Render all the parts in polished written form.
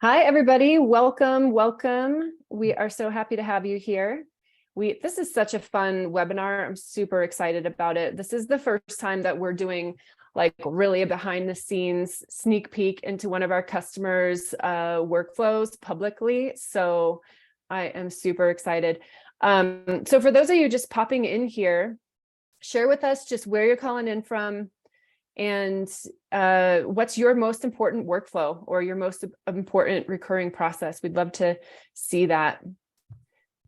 Hi, everybody. Welcome, welcome. We are so happy to have you here. This is such a fun webinar. I'm super excited about it. This is the first time that we're doing like really a behind the scenes sneak peek into one of our customers' workflows publicly. So I am super excited. So for those of you just popping in here, share with us just where you're calling in from, and what's your most important workflow or your most important recurring process. We'd love to see that.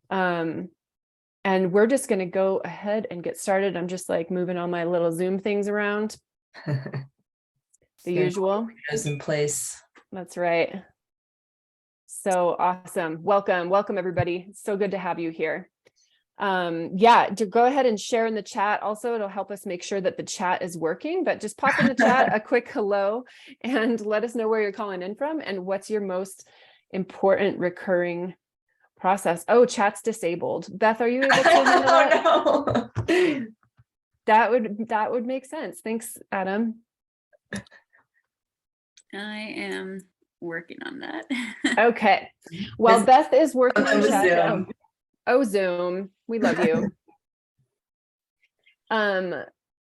And we're just going to go ahead and get started. I'm just like moving all my little Zoom things around. The usual. Is in place. That's right. So awesome. Welcome everybody. So good to have you here. Yeah, to go ahead and share in the chat. Also, it'll help us make sure that the chat is working, but just pop in the chat a quick hello and let us know where you're calling in from and what's your most important recurring process. Oh, chat's disabled. Beth, are you able to handle that? Oh, no. That would make sense. Thanks, Adam. I am working on that. Okay. Well, Beth is working on chat. Zoom. Oh, Zoom. We love you.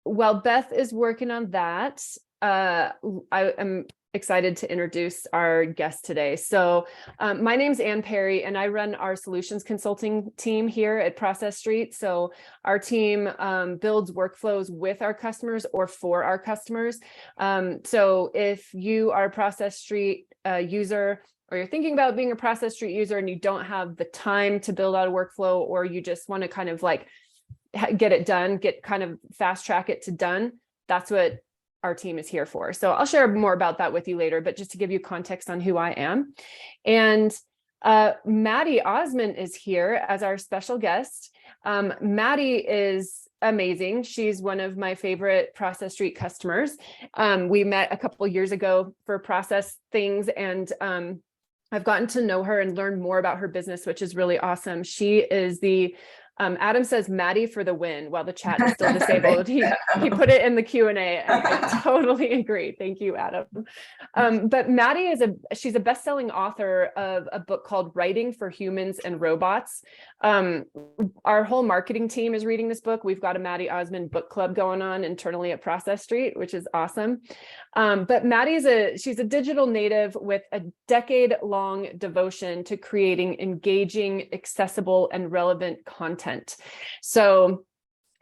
While Beth is working on that, I am excited to introduce our guest today. So my name's Ann Perry, and I run our solutions consulting team here at Process Street. So our team builds workflows with our customers or for our customers. So if you are a Process Street user, or you're thinking about being a Process Street user and you don't have the time to build out a workflow, or you just want to kind of like get it done, get kind of fast track it to done, that's what our team is here for. So I'll share more about that with you later, but just to give you context on who I am. And Maddy Osman is here as our special guest. Maddy is amazing. She's one of my favorite Process Street customers. We met a couple years ago for process things, and I've gotten to know her and learn more about her business, which is really awesome. She is the Adam says Maddy for the win, while the chat is still disabled. He put it in the Q&A, and I totally agree. Thank you, Adam. But Maddy she's a best-selling author of a book called Writing for Humans and Robots. Our whole marketing team is reading this book. We've got a Maddy Osman book club going on internally at Process Street, which is awesome. But Maddy's she's a digital native with a decade-long devotion to creating engaging, accessible, and relevant content. So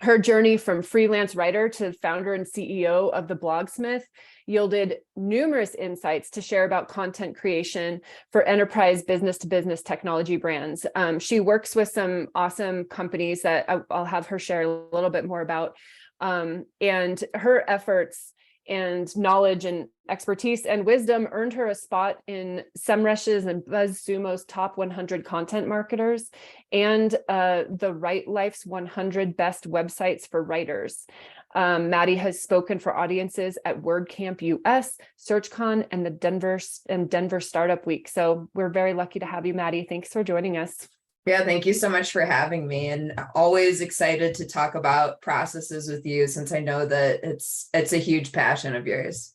her journey from freelance writer to founder and CEO of the Blogsmith yielded numerous insights to share about content creation for enterprise business-to-business technology brands. She works with some awesome companies that I'll have her share a little bit more about. And her efforts and knowledge and expertise and wisdom earned her a spot in Semrush's and BuzzSumo's top 100 content marketers and the Write Life's 100 best websites for writers. Maddy has spoken for audiences at WordCamp US, SearchCon, and the Denver Startup Week. So we're very lucky to have you, Maddy. Thanks for joining us. Yeah, thank you so much for having me, and always excited to talk about processes with you, since I know that it's a huge passion of yours.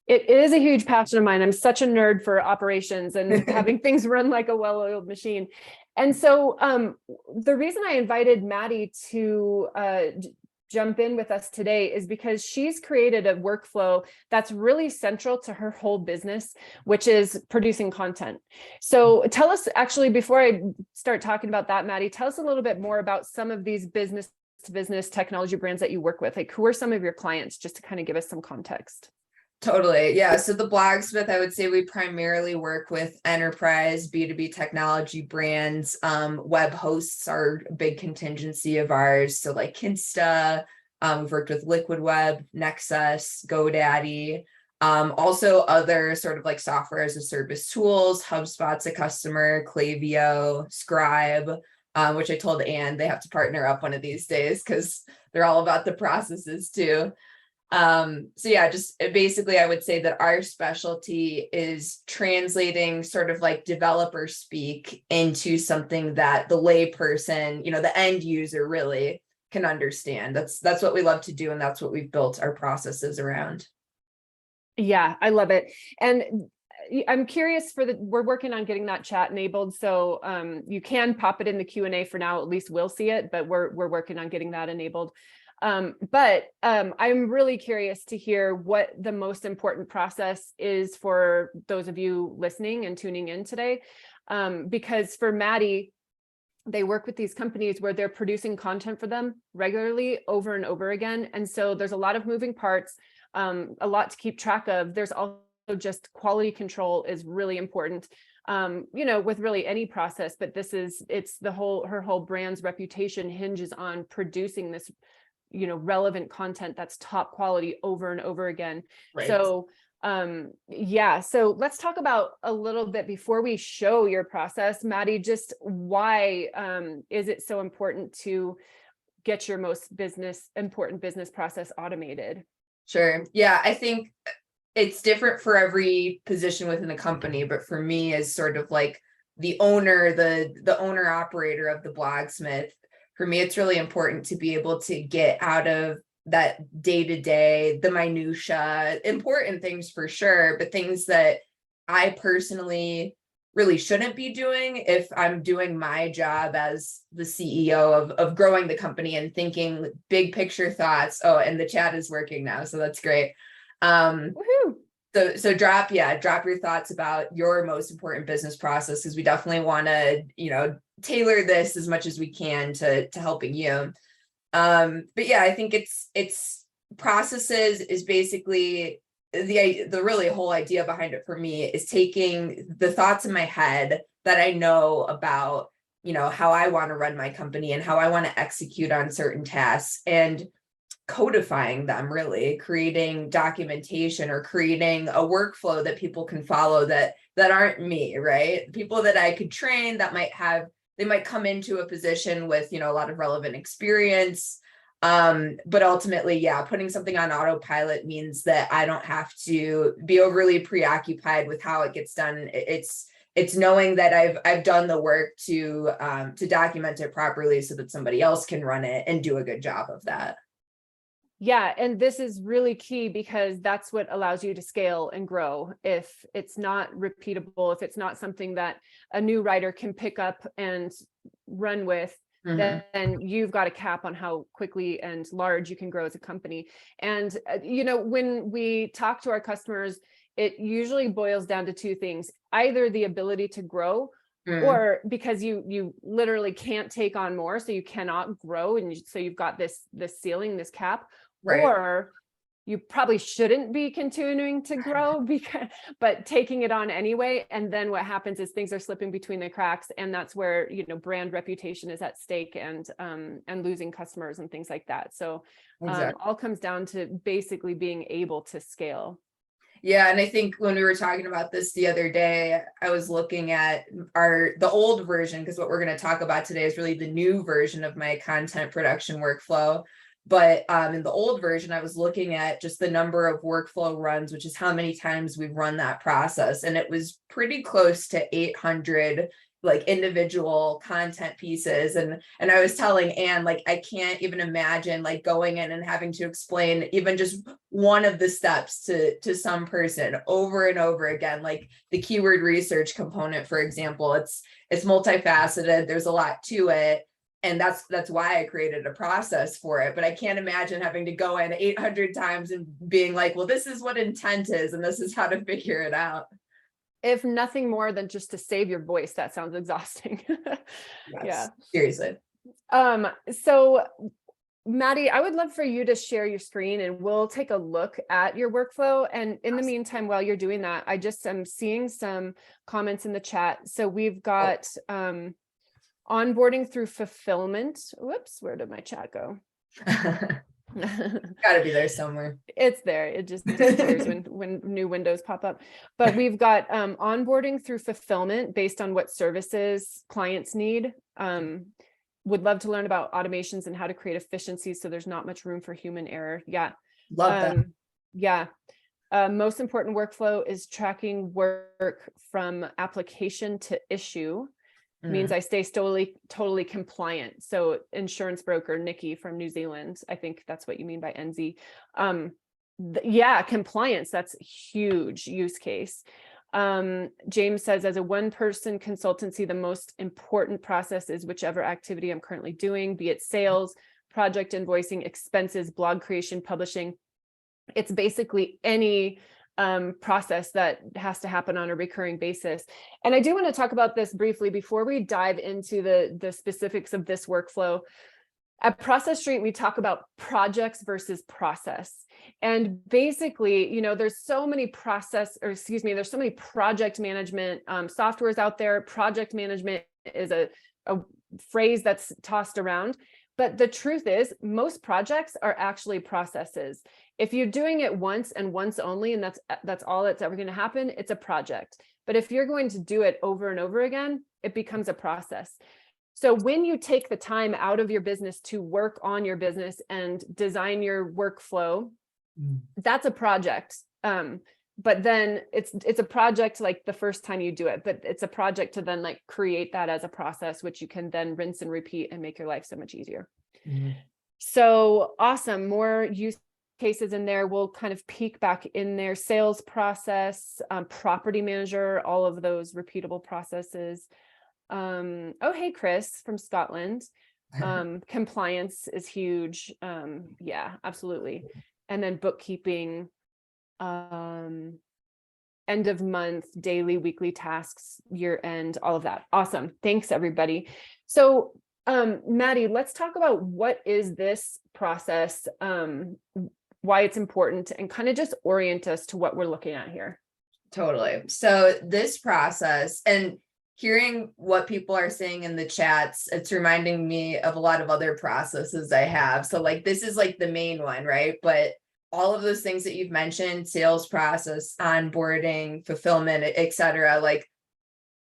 It is a huge passion of mine. I'm such a nerd for operations and having things run like a well-oiled machine. And so the reason I invited Maddy to jump in with us today is because she's created a workflow that's really central to her whole business, which is producing content. So tell us, actually, before I start talking about that, Maddy, tell us a little bit more about some of these business-to-business technology brands that you work with. Like, who are some of your clients, just to kind of give us some context? Totally. Yeah. So the Blogsmith, I would say we primarily work with enterprise B2B technology brands. Web hosts are a big contingency of ours. So like Kinsta, we've worked with Liquid Web, Nexus, GoDaddy, also other sort of like software as a service tools. HubSpot's a customer, Klaviyo, Scribe, which I told Ann they have to partner up one of these days because they're all about the processes too. So yeah, just basically, I would say that our specialty is translating sort of like developer speak into something that the layperson, the end user really can understand. That's what we love to do. And that's what we've built our processes around. Yeah, I love it. And I'm curious we're working on getting that chat enabled. So you can pop it in the Q&A for now, at least we'll see it, but we're working on getting that enabled. But I'm really curious to hear what the most important process is for those of you listening and tuning in today. Because for Maddy, they work with these companies where they're producing content for them regularly over and over again. And so there's a lot of moving parts, a lot to keep track of. There's also just quality control is really important, with really any process, but her whole brand's reputation hinges on producing this, relevant content that's top quality over and over again. Right. So so let's talk about a little bit before we show your process, Maddy, just why is it so important to get your most important business process automated? Sure. Yeah, I think it's different for every position within the company, but for me as sort of like the owner, the owner operator of the Blogsmith, for me, it's really important to be able to get out of that day-to-day, the minutia, important things for sure, but things that I personally really shouldn't be doing if I'm doing my job as the CEO of growing the company and thinking big picture thoughts. Oh, and the chat is working now, so that's great. Woohoo! So drop your thoughts about your most important business process, because we definitely want to, tailor this as much as we can to helping you. But yeah, I think it's processes is basically the really whole idea behind it for me is taking the thoughts in my head that I know about, how I want to run my company and how I want to execute on certain tasks, and codifying them, really creating documentation or creating a workflow that people can follow that aren't me, right? People that I could train that they might come into a position with, a lot of relevant experience. But ultimately, putting something on autopilot means that I don't have to be overly preoccupied with how it gets done. It's knowing that I've done the work to document it properly so that somebody else can run it and do a good job of that. Yeah, and this is really key because that's what allows you to scale and grow. If it's not repeatable, if it's not something that a new writer can pick up and run with, then you've got a cap on how quickly and large you can grow as a company. And, when we talk to our customers, it usually boils down to two things: either the ability to grow, or because you literally can't take on more, so you cannot grow, and so you've got this ceiling, this cap, right. Or you probably shouldn't be continuing to grow but taking it on anyway. And then what happens is things are slipping between the cracks, and that's where brand reputation is at stake, and losing customers and things like that. So Exactly. all comes down to basically being able to scale. Yeah, and I think when we were talking about this the other day, I was looking at the old version, because what we're going to talk about today is really the new version of my content production workflow. But in the old version, I was looking at just the number of workflow runs, which is how many times we've run that process. And it was pretty close to 800 like individual content pieces. And I was telling Anne, like, I can't even imagine like going in and having to explain even just one of the steps to some person over and over again. Like the keyword research component, for example, it's multifaceted. There's a lot to it. And that's why I created a process for it. But I can't imagine having to go in 800 times and being like, well, this is what intent is, and this is how to figure it out. If nothing more than just to save your voice, that sounds exhausting. Yes, yeah, seriously. So Maddy, I would love for you to share your screen and we'll take a look at your workflow. And in the meantime, while you're doing that, I just am seeing some comments in the chat. So we've got onboarding through fulfillment. Whoops, where did my chat go? Got to be there somewhere. It's there. It just disappears when new windows pop up. But we've got onboarding through fulfillment based on what services clients need. Would love to learn about automations and how to create efficiencies so there's not much room for human error. Yeah. Love that. Yeah. Most important workflow is tracking work from application to issue. Means I stay totally compliant. So insurance broker, Nikki from New Zealand, I think that's what you mean by NZ. Yeah, compliance, that's huge use case. James says, as a one-person consultancy, the most important process is whichever activity I'm currently doing, be it sales, project invoicing, expenses, blog creation, publishing. It's basically any process that has to happen on a recurring basis. And I do want to talk about this briefly before we dive into the specifics of this workflow. At Process Street, we talk about projects versus process. And basically, there's so many there's so many project management softwares out there. Project management is a phrase that's tossed around. But the truth is, most projects are actually processes. If you're doing it once and once only, and that's all that's ever going to happen, it's a project. But if you're going to do it over and over again, it becomes a process. So when you take the time out of your business to work on your business and design your workflow, that's a project. But then it's a project like the first time you do it, but it's a project to then like create that as a process, which you can then rinse and repeat and make your life so much easier. So awesome. More use cases in there. We'll kind of peek back in there. Sales process, property manager, all of those repeatable processes. Oh, hey, Chris from Scotland. Compliance is huge. Yeah, absolutely. And then bookkeeping, end of month, daily, weekly tasks, year end, all of that. Awesome. Thanks, everybody. So, Maddy, let's talk about what is this process, why it's important, and kind of just orient us to what we're looking at here. Totally. So this process, and hearing what people are saying in the chats, it's reminding me of a lot of other processes I have. So like, this is like the main one, right? But all of those things that you've mentioned, sales process, onboarding, fulfillment, etc. Like,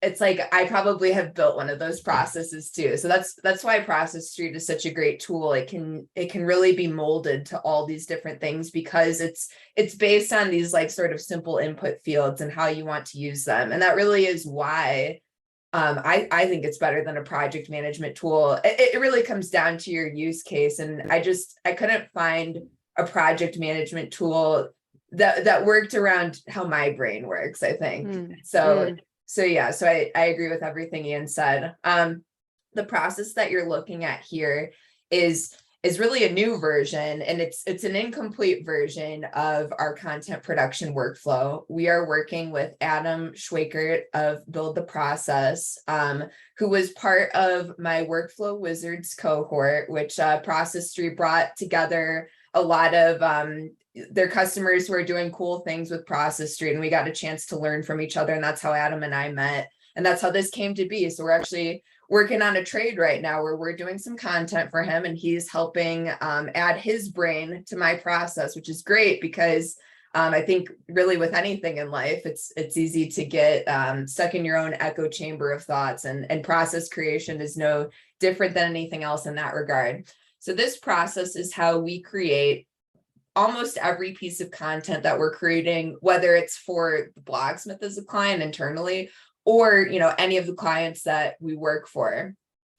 it's like, I probably have built one of those processes too. So that's why Process Street is such a great tool. It can really be molded to all these different things because it's based on these like sort of simple input fields and how you want to use them. And that really is why I think it's better than a project management tool. It really comes down to your use case. And I couldn't find a project management tool that worked around how my brain works, I think. So yeah, so I agree with everything Ian said. The process that you're looking at here is really a new version, and it's an incomplete version of our content production workflow. We are working with Adam Schweikert of Build the Process, who was part of my Workflow Wizards cohort, which Process Street brought together a lot of their customers who are doing cool things with Process Street, and we got a chance to learn from each other, and that's how Adam and I met, and that's how this came to be. So we're actually working on a trade right now where we're doing some content for him, and he's helping add his brain to my process, which is great because I think really with anything in life, it's easy to get stuck in your own echo chamber of thoughts, and process creation is no different than anything else in that regard. So this process is how we create almost every piece of content that we're creating, whether it's for Blogsmith as a client internally, or any of the clients that we work for.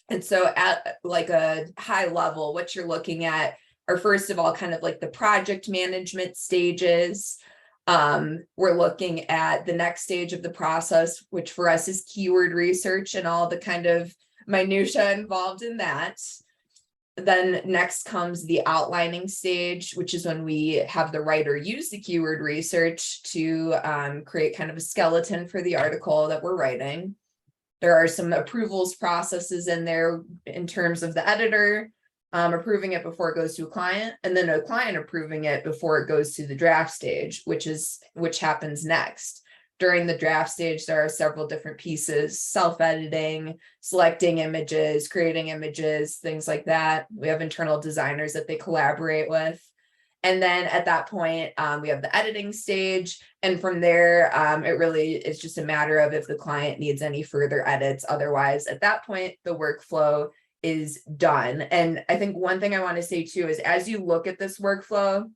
And so at like a high level, what you're looking at are, first of all, kind of like the project management stages. We're looking at the next stage of the process, which for us is keyword research and all the kind of minutia involved in that. Then next comes the outlining stage, which is when we have the writer use the keyword research to create kind of a skeleton for the article that we're writing. There are some approvals processes in there in terms of the editor approving it before it goes to a client, and then a client approving it before it goes to the draft stage, which happens next. During the draft stage, there are several different pieces: self-editing, selecting images, creating images, things like that. We have internal designers that they collaborate with. And then at that point, we have the editing stage. And from there, it really is just a matter of if the client needs any further edits. Otherwise, at that point, the workflow is done. And I think one thing I want to say too is, as you look at this workflow,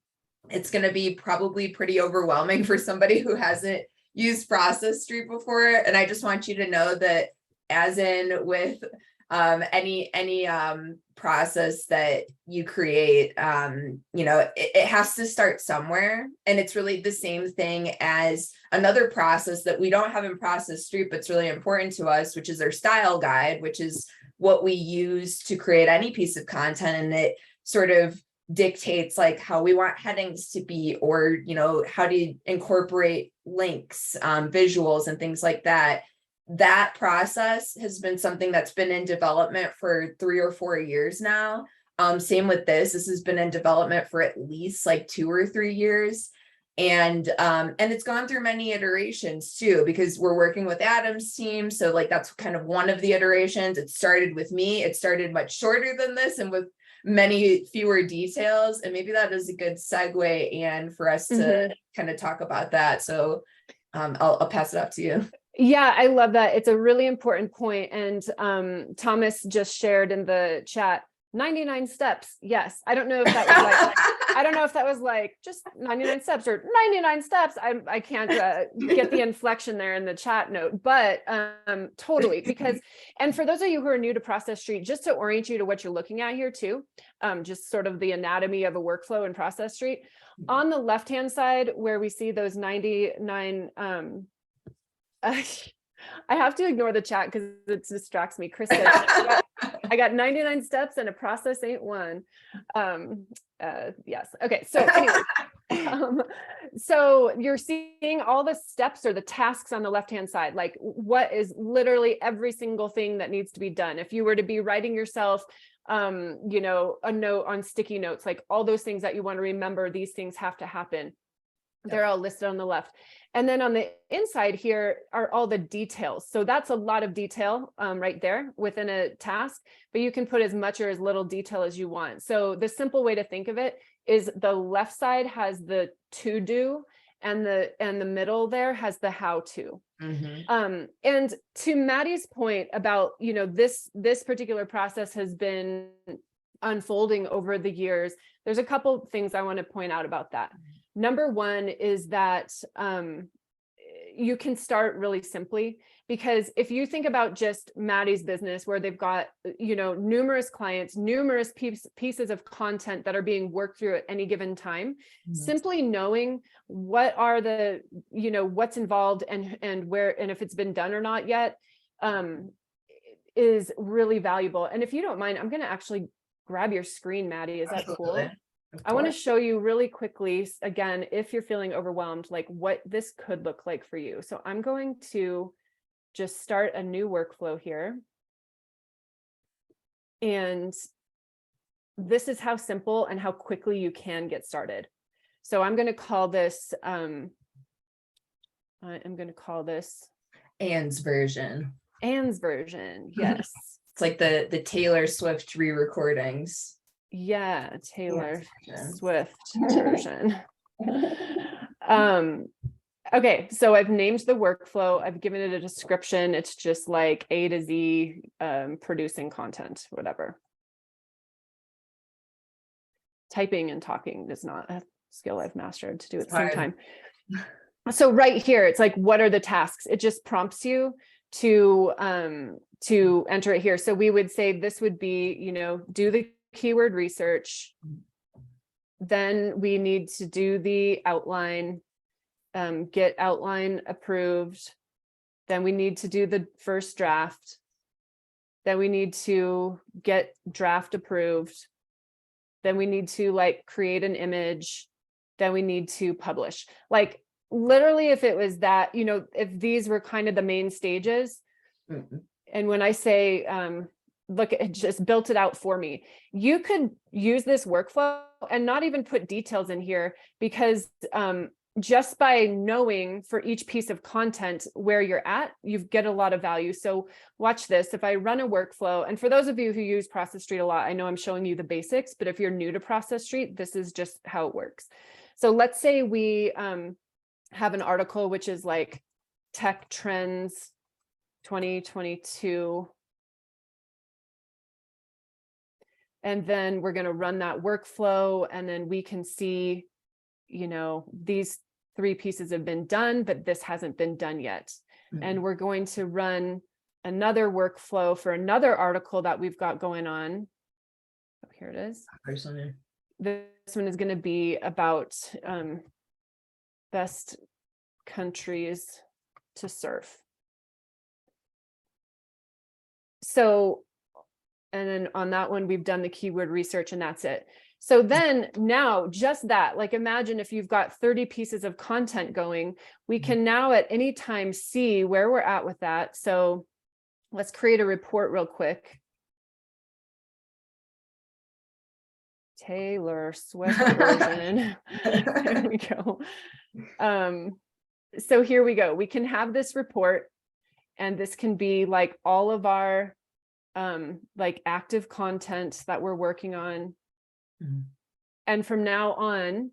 it's going to be probably pretty overwhelming for somebody who hasn't used Process Street before. And I just want you to know that, as in with any process that you create, it has to start somewhere. And it's really the same thing as another process that we don't have in Process Street, but it's really important to us, which is our style guide, which is what we use to create any piece of content. And it sort of dictates like how we want headings to be, or how to incorporate links, visuals and things like that. That process has been something that's been in development for 3 or 4 years now. Same with this has been in development for at least like 2 or 3 years. And it's gone through many iterations too, because we're working with Adam's team. So like, that's kind of one of the iterations. It started with me. It started much shorter than this and with many fewer details. And maybe that is a good segue, and for us to kind of talk about that. So I'll pass it up to you. Yeah, I love that. It's a really important point. And Thomas just shared in the chat, 99 steps. Yes. I don't know if that was like, just 99 steps or 99 steps. I can't get the inflection there in the chat note, but totally, because, and for those of you who are new to Process Street, just to orient you to what you're looking at here too, just sort of the anatomy of a workflow in Process Street. On the left-hand side, where we see those 99, I have to ignore the chat because it distracts me. Chris said, I got 99 steps and a process ain't one. Yes. Okay. So anyway, so you're seeing all the steps or the tasks on the left-hand side, like what is literally every single thing that needs to be done. If you were to be writing yourself, a note on sticky notes, like all those things that you want to remember, these things have to happen. They're all listed on the left. And then on the inside here are all the details. So that's a lot of detail right there within a task, but you can put as much or as little detail as you want. So the simple way to think of it is the left side has the to do, and the middle there has the how to. And to Maddy's point about, this particular process has been unfolding over the years. There's a couple things I want to point out about that. Number one is that you can start really simply, because if you think about just Maddy's business, where they've got, numerous clients, numerous pieces of content that are being worked through at any given time, simply knowing what are the, what's involved and where, and if it's been done or not yet, is really valuable. And if you don't mind, I'm going to actually grab your screen, Maddy. Is that cool? I want to show you really quickly, again, if you're feeling overwhelmed, like what this could look like for you. So I'm going to just start a new workflow here. And this is how simple and how quickly you can get started. So I'm going to call this, Anne's version. Anne's version, yes. It's like the Taylor Swift re-recordings. Yeah, Taylor Swift version. Okay, so I've named the workflow. I've given it a description. It's just like A to Z, producing content, whatever. Typing and talking is not a skill I've mastered to do at the same time. So right here, it's like, what are the tasks? It just prompts you to enter it here. So we would say this would be, do the keyword research. Then we need to do the outline, get outline approved. Then we need to do the first draft. Then we need to get draft approved. Then we need to create an image. Then we need to publish. Like literally, if it was that, if these were kind of the main stages, and when I say, look, it just built it out for me. You could use this workflow and not even put details in here, because just by knowing for each piece of content where you're at, you get a lot of value. So watch this. If I run a workflow, and for those of you who use Process Street a lot, I know I'm showing you the basics, but if you're new to Process Street, this is just how it works. So let's say we have an article, which is like Tech Trends 2022. And then we're going to run that workflow, and then we can see, these 3 pieces have been done, but this hasn't been done yet. And we're going to run another workflow for another article that we've got going on. Oh, here it is. Personally. This one is going to be about best countries to surf. So, and then on that one, we've done the keyword research and that's it. So then now just that, like imagine if you've got 30 pieces of content going, we can now at any time see where we're at with that. So let's create a report real quick. Taylor Swift version. There we go. So here we go. We can have this report, and this can be like all of our like active content that we're working on. Mm-hmm. And from now on,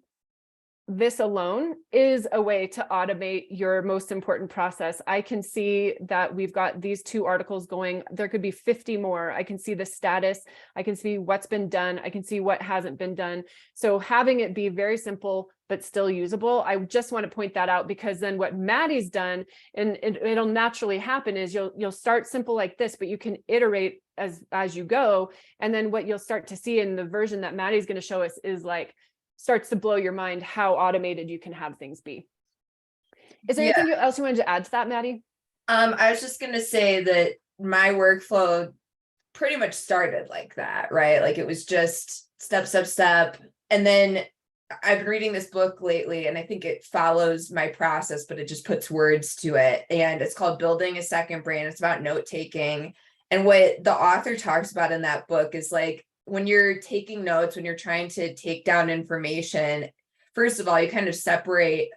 this alone is a way to automate your most important process. I can see that we've got these 2 articles going. There could be 50 more. I can see the status. I can see what's been done. I can see what hasn't been done. So having it be very simple, but still usable. I just want to point that out, because then what Maddy's done, and it'll naturally happen, is you'll start simple like this, but you can iterate as you go. And then what you'll start to see in the version that Maddy's going to show us is like, starts to blow your mind how automated you can have things be. Is there anything else you wanted to add to that, Maddy? I was just going to say that my workflow pretty much started like that, right? Like it was just step. And then I've been reading this book lately, and I think it follows my process, but it just puts words to it. And it's called Building a Second Brain. It's about note taking. And what the author talks about in that book is like, when you're taking notes, when you're trying to take down information, first of all, you kind of separate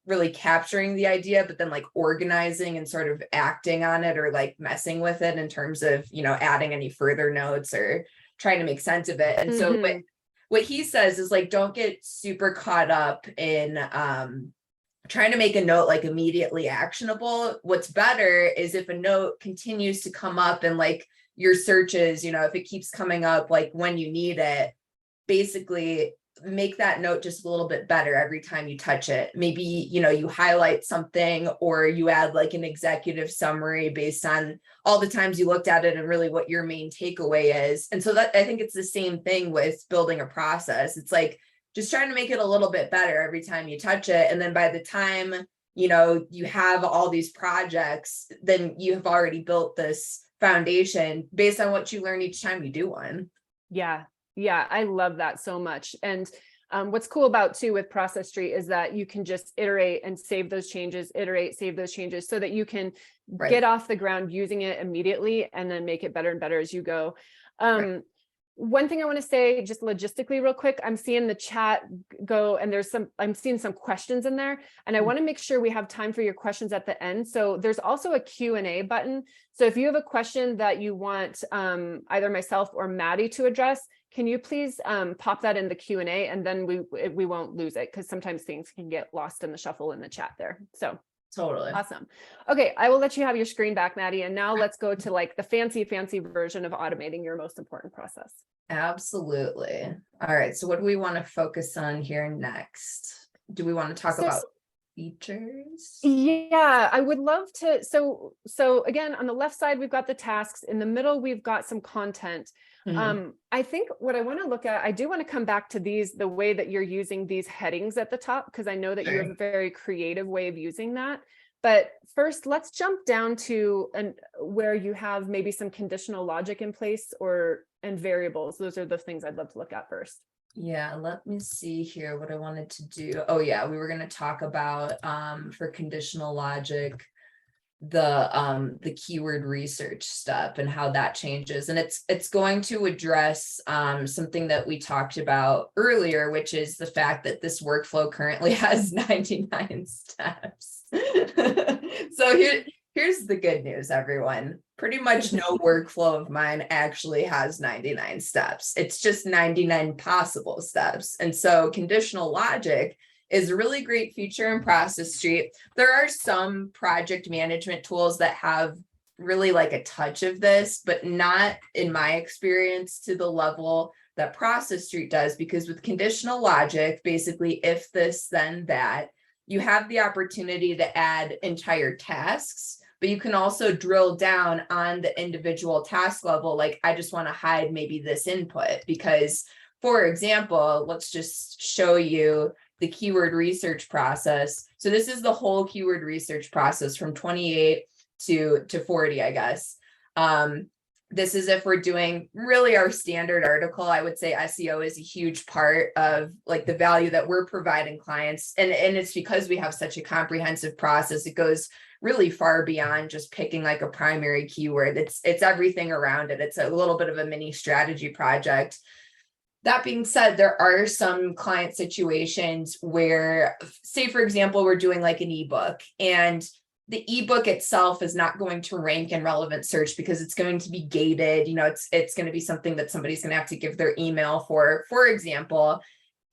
really capturing the idea, but then like organizing and sort of acting on it, or like messing with it in terms of, you know, adding any further notes or trying to make sense of it. And so what he says is like, don't get super caught up in trying to make a note like immediately actionable. What's better is if a note continues to come up and like your searches, you know, if it keeps coming up like when you need it, basically make that note just a little bit better every time you touch it. Maybe, you know, you highlight something, or you add like an executive summary based on all the times you looked at it and really what your main takeaway is. And so that, I think it's the same thing with building a process. It's like just trying to make it a little bit better every time you touch it. And then by the time, you know, you have all these projects, then you have already built this foundation based on what you learn each time you do one. Yeah, I love that so much. And what's cool about too with Process Street is that you can just iterate and save those changes, iterate, save those changes, so that you can get off the ground using it immediately and then make it better and better as you go. One thing I want to say just logistically real quick, I'm seeing the chat go, and I'm seeing some questions in there, and I want to make sure we have time for your questions at the end. So there's also a Q&A button. So if you have a question that you want either myself or Maddy to address, can you please pop that in the Q&A, and then we won't lose it, because sometimes things can get lost in the shuffle in the chat there. So totally awesome. Okay, I will let you have your screen back, Maddy, and now let's go to like the fancy version of automating your most important process. Absolutely. All right, so what do we want to focus on here next? Do we want to talk about features? Yeah, I would love to. So again, on the left side, we've got the tasks. In the middle, we've got some content. I think what I want to look at, I do want to come back to the way that you're using these headings at the top, because I know that you have a very creative way of using that. But first, let's jump down to where you have maybe some conditional logic in place and variables. Those are the things I'd love to look at first. Yeah, let me see here what I wanted to do. Oh yeah, we were going to talk about for conditional logic, the keyword research step and how that changes. And it's going to address something that we talked about earlier, which is the fact that this workflow currently has 99 steps. So here's the good news, everyone. Pretty much no workflow of mine actually has 99 steps. It's just 99 possible steps. And so conditional logic is a really great feature in Process Street. There are some project management tools that have really like a touch of this, but not in my experience to the level that Process Street does, because with conditional logic, basically if this, then that, you have the opportunity to add entire tasks, but you can also drill down on the individual task level. Like, I just want to hide maybe this input because, for example, let's just show you the keyword research process. So this is the whole keyword research process from 28 to 40, I guess. This is if we're doing really our standard article. I would say SEO is a huge part of like the value that we're providing clients. And it's because we have such a comprehensive process. It goes really far beyond just picking like a primary keyword. It's everything around it. It's a little bit of a mini strategy project. That being said, there are some client situations where, say, for example, we're doing like an ebook, and the ebook itself is not going to rank in relevant search because it's going to be gated. You know, it's going to be something that somebody's going to have to give their email for example.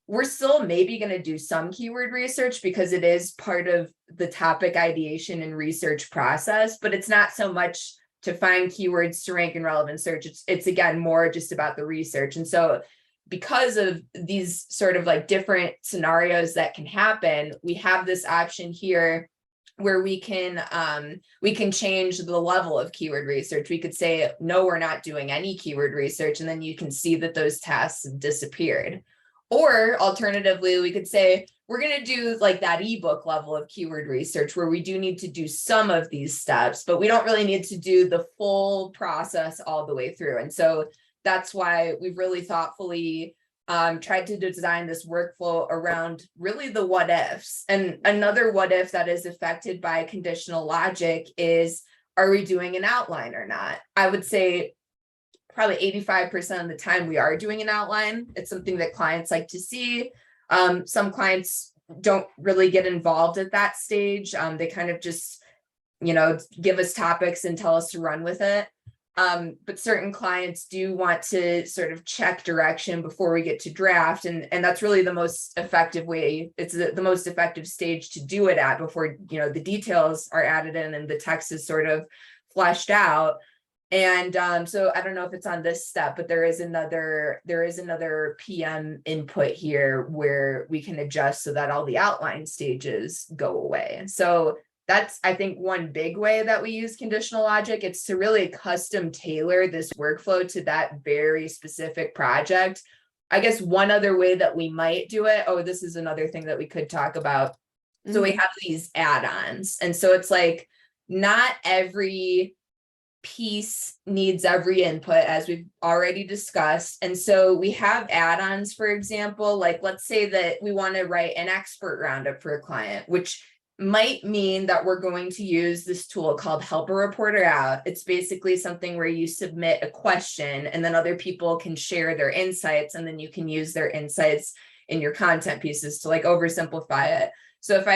We're still maybe going to do some keyword research because it is part of the topic ideation and research process, but it's not so much to find keywords to rank in relevant search. It's again, more just about the research. And so because of these sort of like different scenarios that can happen, we have this option here where we can change the level of keyword research. We could say, no, we're not doing any keyword research. And then you can see that those tasks have disappeared. Or alternatively, we could say, we're going to do like that ebook level of keyword research where we do need to do some of these steps, but we don't really need to do the full process all the way through. And so that's why we've really thoughtfully tried to design this workflow around really the what ifs. And another what if that is affected by conditional logic is, are we doing an outline or not? I would say probably 85% of the time we are doing an outline. It's something that clients like to see. Some clients don't really get involved at that stage. They kind of just, give us topics and tell us to run with it. But certain clients do want to sort of check direction before we get to draft. And that's really the most effective way. It's the most effective stage to do it at before, the details are added in and the text is sort of fleshed out. And so I don't know if it's on this step, but there is another PM input here where we can adjust so that all the outline stages go away. So that's, I think, one big way that we use conditional logic. It's to really custom tailor this workflow to that very specific project. I guess one other way that we might do it, this is another thing that we could talk about. So we have these add-ons. And so it's like, not every piece needs every input, as we've already discussed. And so we have add-ons, for example, like let's say that we want to write an expert roundup for a client, which might mean that we're going to use this tool called Help a Reporter Out. It's basically something where you submit a question and then other people can share their insights, and then you can use their insights in your content pieces to like oversimplify it. So if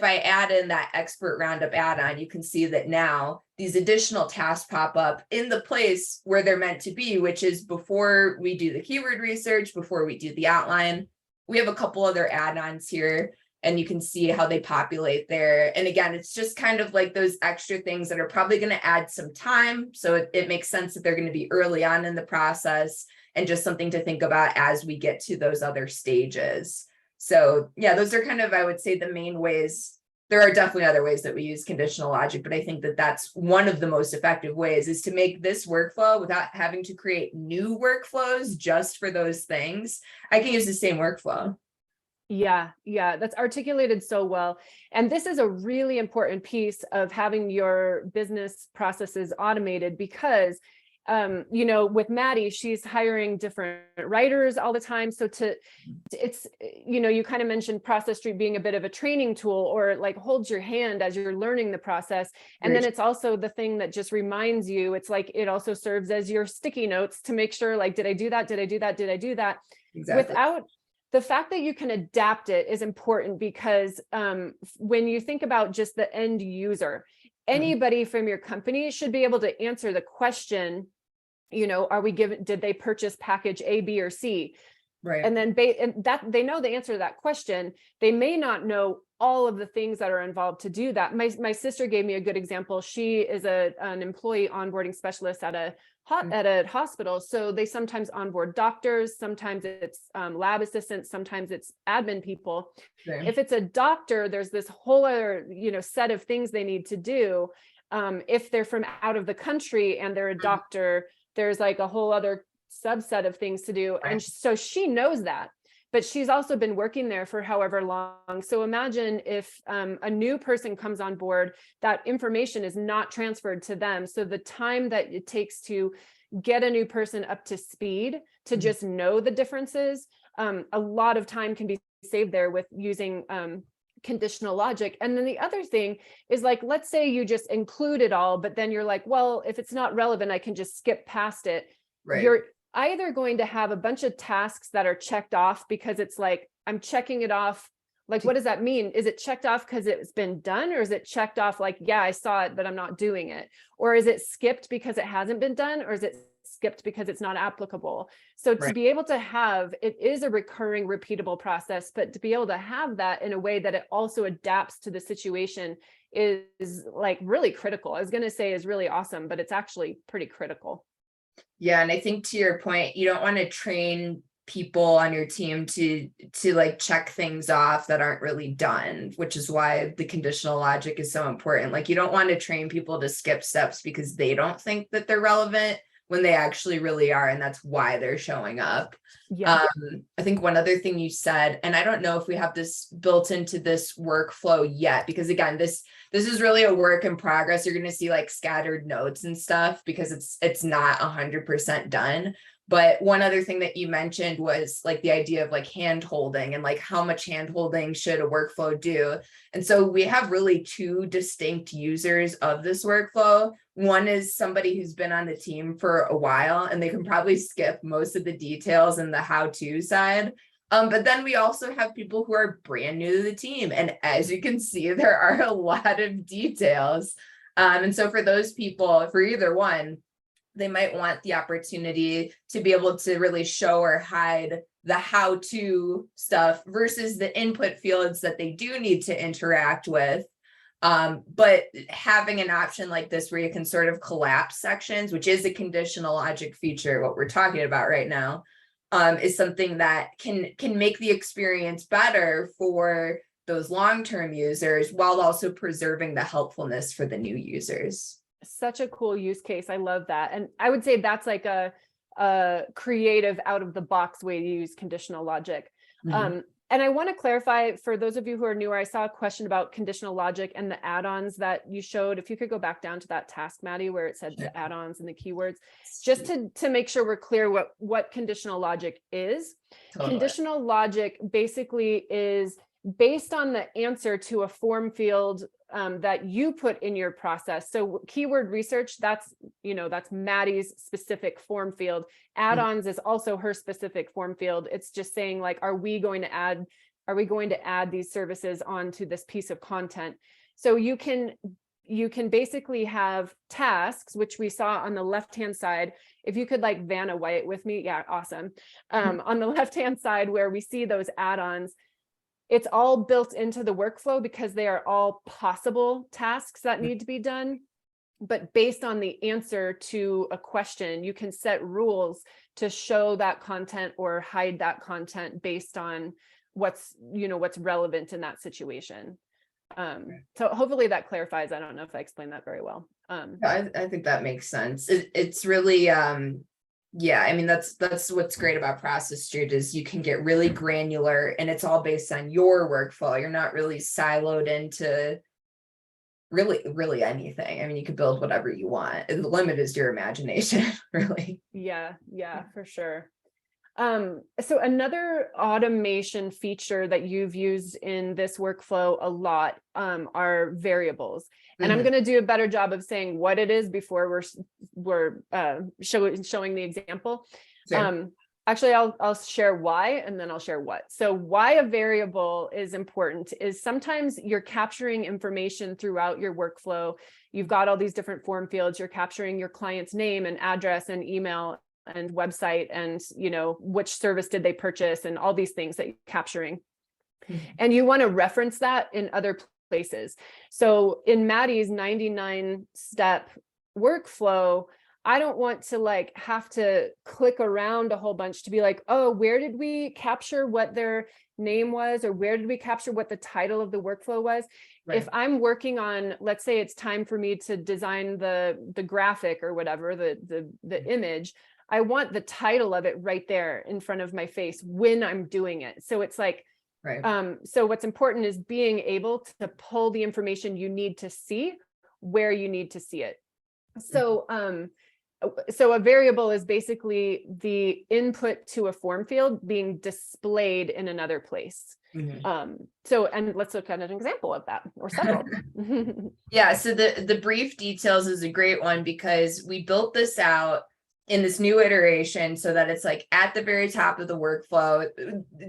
I add in that expert roundup add-on, you can see that now these additional tasks pop up in the place where they're meant to be, which is before we do the keyword research, before we do the outline. We have a couple other add-ons here, and you can see how they populate there. And again, it's just kind of like those extra things that are probably going to add some time. So it makes sense that they're going to be early on in the process and just something to think about as we get to those other stages. So yeah, those are kind of, I would say, the main ways. There are definitely other ways that we use conditional logic, but I think that that's one of the most effective ways, is to make this workflow without having to create new workflows just for those things. I can use the same workflow. Yeah, that's articulated so well. And this is a really important piece of having your business processes automated, because with Maddy, she's hiring different writers all the time. So you kind of mentioned Process Street being a bit of a training tool, or like holds your hand as you're learning the process. And then it's also the thing that just reminds you. It's like, it also serves as your sticky notes to make sure, like, did I do that? Did I do that? Did I do that? Exactly. Without the fact that you can adapt it is important, because when you think about just the end user, anybody from your company should be able to answer the question, did they purchase package A, B, or C? Right. And then that they know the answer to that question. They may not know all of the things that are involved to do that. My sister gave me a good example. She is an employee onboarding specialist at a hospital. So they sometimes onboard doctors, sometimes it's lab assistants, sometimes it's admin people. Sure. If it's a doctor, there's this whole other, set of things they need to do. If they're from out of the country and they're a doctor, there's like a whole other subset of things to do. And so she knows that, but she's also been working there for however long. So imagine if a new person comes on board, that information is not transferred to them. So the time that it takes to get a new person up to speed to just know the differences, a lot of time can be saved there with using conditional logic. And then the other thing is, like, let's say you just include it all, but then you're like, well, if it's not relevant, I can just skip past it. Right. You're either going to have a bunch of tasks that are checked off because it's like, I'm checking it off. Like, what does that mean? Is it checked off because it's been done? Or is it checked off like, yeah, I saw it, but I'm not doing it? Or is it skipped because it hasn't been done? Or is it skipped because it's not applicable? So to be able to have, it is a recurring, repeatable process, but to be able to have that in a way that it also adapts to the situation is like really critical. I was going to say is really awesome, but it's actually pretty critical. Yeah. And I think to your point, you don't want to train people on your team to like check things off that aren't really done, which is why the conditional logic is so important. Like, you don't want to train people to skip steps because they don't think that they're relevant when they actually really are, and that's why they're showing up. I think one other thing you said, and I don't know if we have this built into this workflow yet, because again, this is really a work in progress. You're going to see like scattered notes and stuff because it's not 100% done. But one other thing that you mentioned was like the idea of like hand holding and like how much hand holding should a workflow do. And so we have really two distinct users of this workflow. One is somebody who's been on the team for a while and they can probably skip most of the details and the how-to side. But then we also have people who are brand new to the team. And as you can see, there are a lot of details. And so for those people, for either one, they might want the opportunity to be able to really show or hide the how-to stuff versus the input fields that they do need to interact with. But having an option like this where you can sort of collapse sections, which is a conditional logic feature, what we're talking about right now, is something that can make the experience better for those long-term users while also preserving the helpfulness for the new users. Such a cool use case. I love that. And I would say that's like a creative, out of the box way to use conditional logic. And I want to clarify for those of you who are newer, I saw a question about conditional logic and the add-ons that you showed. If you could go back down to that task, Maddy, where it said the add-ons and the keywords, just to make sure we're clear what conditional logic is. Totally. Conditional logic basically is based on the answer to a form field that you put in your process. So keyword research, that's Maddy's specific form field. Add-ons is also her specific form field. It's just saying like, are we going to add these services onto this piece of content? So you can basically have tasks, which we saw on the left-hand side. If you could like Vanna White with me. Yeah, awesome. On the left-hand side where we see those add-ons, it's all built into the workflow because they are all possible tasks that need to be done. But based on the answer to a question, you can set rules to show that content or hide that content based on what's relevant in that situation. So hopefully that clarifies. I don't know if I explained that very well. I think that makes sense. It's really, yeah, I mean, that's what's great about Process Street is you can get really granular and it's all based on your workflow. You're not really siloed into really anything. I mean, you could build whatever you want. The limit is your imagination, really. Yeah, for sure. So another automation feature that you've used in this workflow a lot are variables. And I'm going to do a better job of saying what it is before we're showing the example. Sure. Actually, I'll share why, and then I'll share what. So why a variable is important is sometimes you're capturing information throughout your workflow. You've got all these different form fields. You're capturing your client's name and address and email and website and which service did they purchase and all these things that you're capturing. And you want to reference that in other places. So in Maddy's 99-step workflow, I don't want to have to click around a whole bunch to be like, oh, where did we capture what their name was, or where did we capture what the title of the workflow was. Right. If I'm working on, let's say it's time for me to design the graphic or whatever, the image, I want the title of it right there in front of my face when I'm doing it. So it's like, Right. so what's important is being able to pull the information you need to see where you need to see it. So, so a variable is basically the input to a form field being displayed in another place. So, and let's look at an example of that, or several. Yeah, so the brief details is a great one because we built this out in this new iteration so that it's like at the very top of the workflow,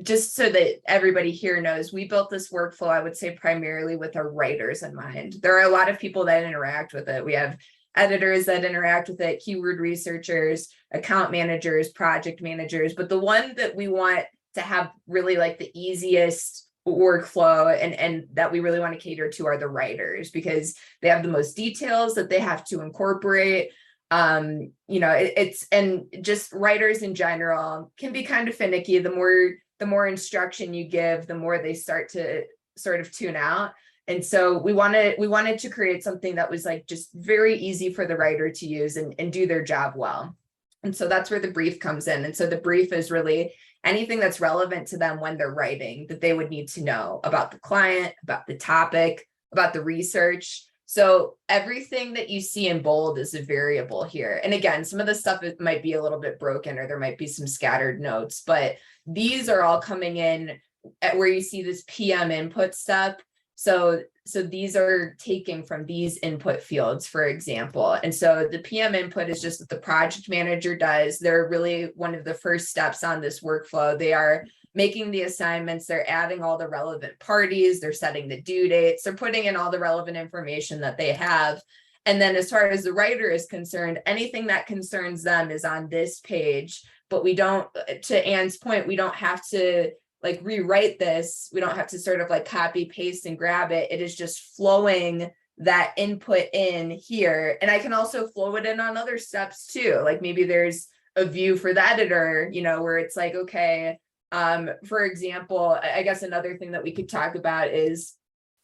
just so that everybody here knows, we built this workflow, I would say primarily with our writers in mind. There are a lot of people that interact with it. We have editors that interact with it, keyword researchers, account managers, project managers, but the one that we want to have really like the easiest workflow and that we really want to cater to are the writers, because they have the most details that they have to incorporate. It's and just writers in general can be kind of finicky. The more instruction you give, the more they start to sort of tune out. And so we wanted to create something that was like just very easy for the writer to use and do their job well. And so that's where the brief comes in. And so the brief is really anything that's relevant to them when they're writing that they would need to know about the client, about the topic, about the research. So everything that you see in bold is a variable here. And again, some of the stuff it might be a little bit broken or there might be some scattered notes, but these are all coming in at where you see this PM input step. So these are taken from these input fields, for example. And so the PM input is just what the project manager does. They're really one of the first steps on this workflow. They are making the assignments, they're adding all the relevant parties, they're setting the due dates, they're putting in all the relevant information that they have. And then as far as the writer is concerned, anything that concerns them is on this page, but we don't, to Anne's point, we don't have to like rewrite this. We don't have to sort of like copy, paste, and grab it. It is just flowing that input in here. And I can also flow it in on other steps too. Like maybe there's a view for the editor, where it's like, okay, for example, I guess another thing that we could talk about is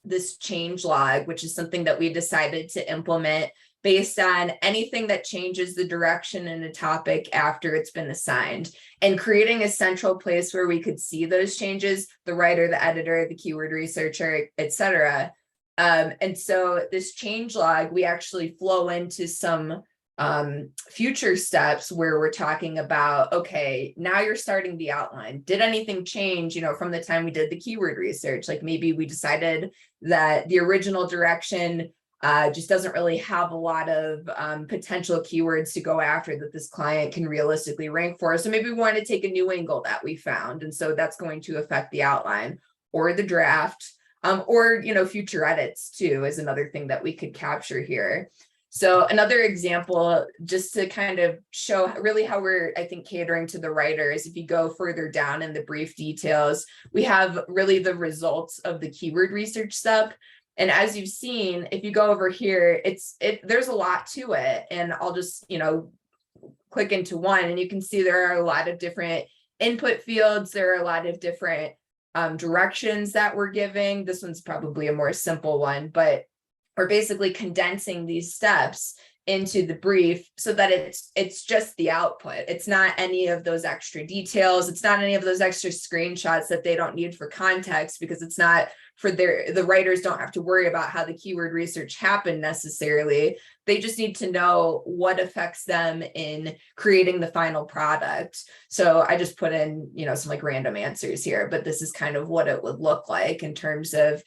this change log, which is something that we decided to implement based on anything that changes the direction in a topic after it's been assigned, and creating a central place where we could see those changes, the writer, the editor, the keyword researcher, etc. And so this change log, we actually flow into some future steps where we're talking about, okay, now you're starting the outline. Did anything change, from the time we did the keyword research? Like maybe we decided that the original direction just doesn't really have a lot of potential keywords to go after that this client can realistically rank for. So maybe we want to take a new angle that we found. And so that's going to affect the outline or the draft, or, future edits too, is another thing that we could capture here. So another example, just to kind of show really how we're, I think, catering to the writers, if you go further down in the brief details, we have really the results of the keyword research step. And as you've seen, if you go over here, there's a lot to it. And I'll just, click into one and you can see there are a lot of different input fields. There are a lot of different directions that we're giving. This one's probably a more simple one, but we're basically condensing these steps into the brief so that it's just the output. It's not any of those extra details. It's not any of those extra screenshots that they don't need for context, because it's not for the writers don't have to worry about how the keyword research happened necessarily. They just need to know what affects them in creating the final product. So I just put in, some like random answers here, but this is kind of what it would look like in terms of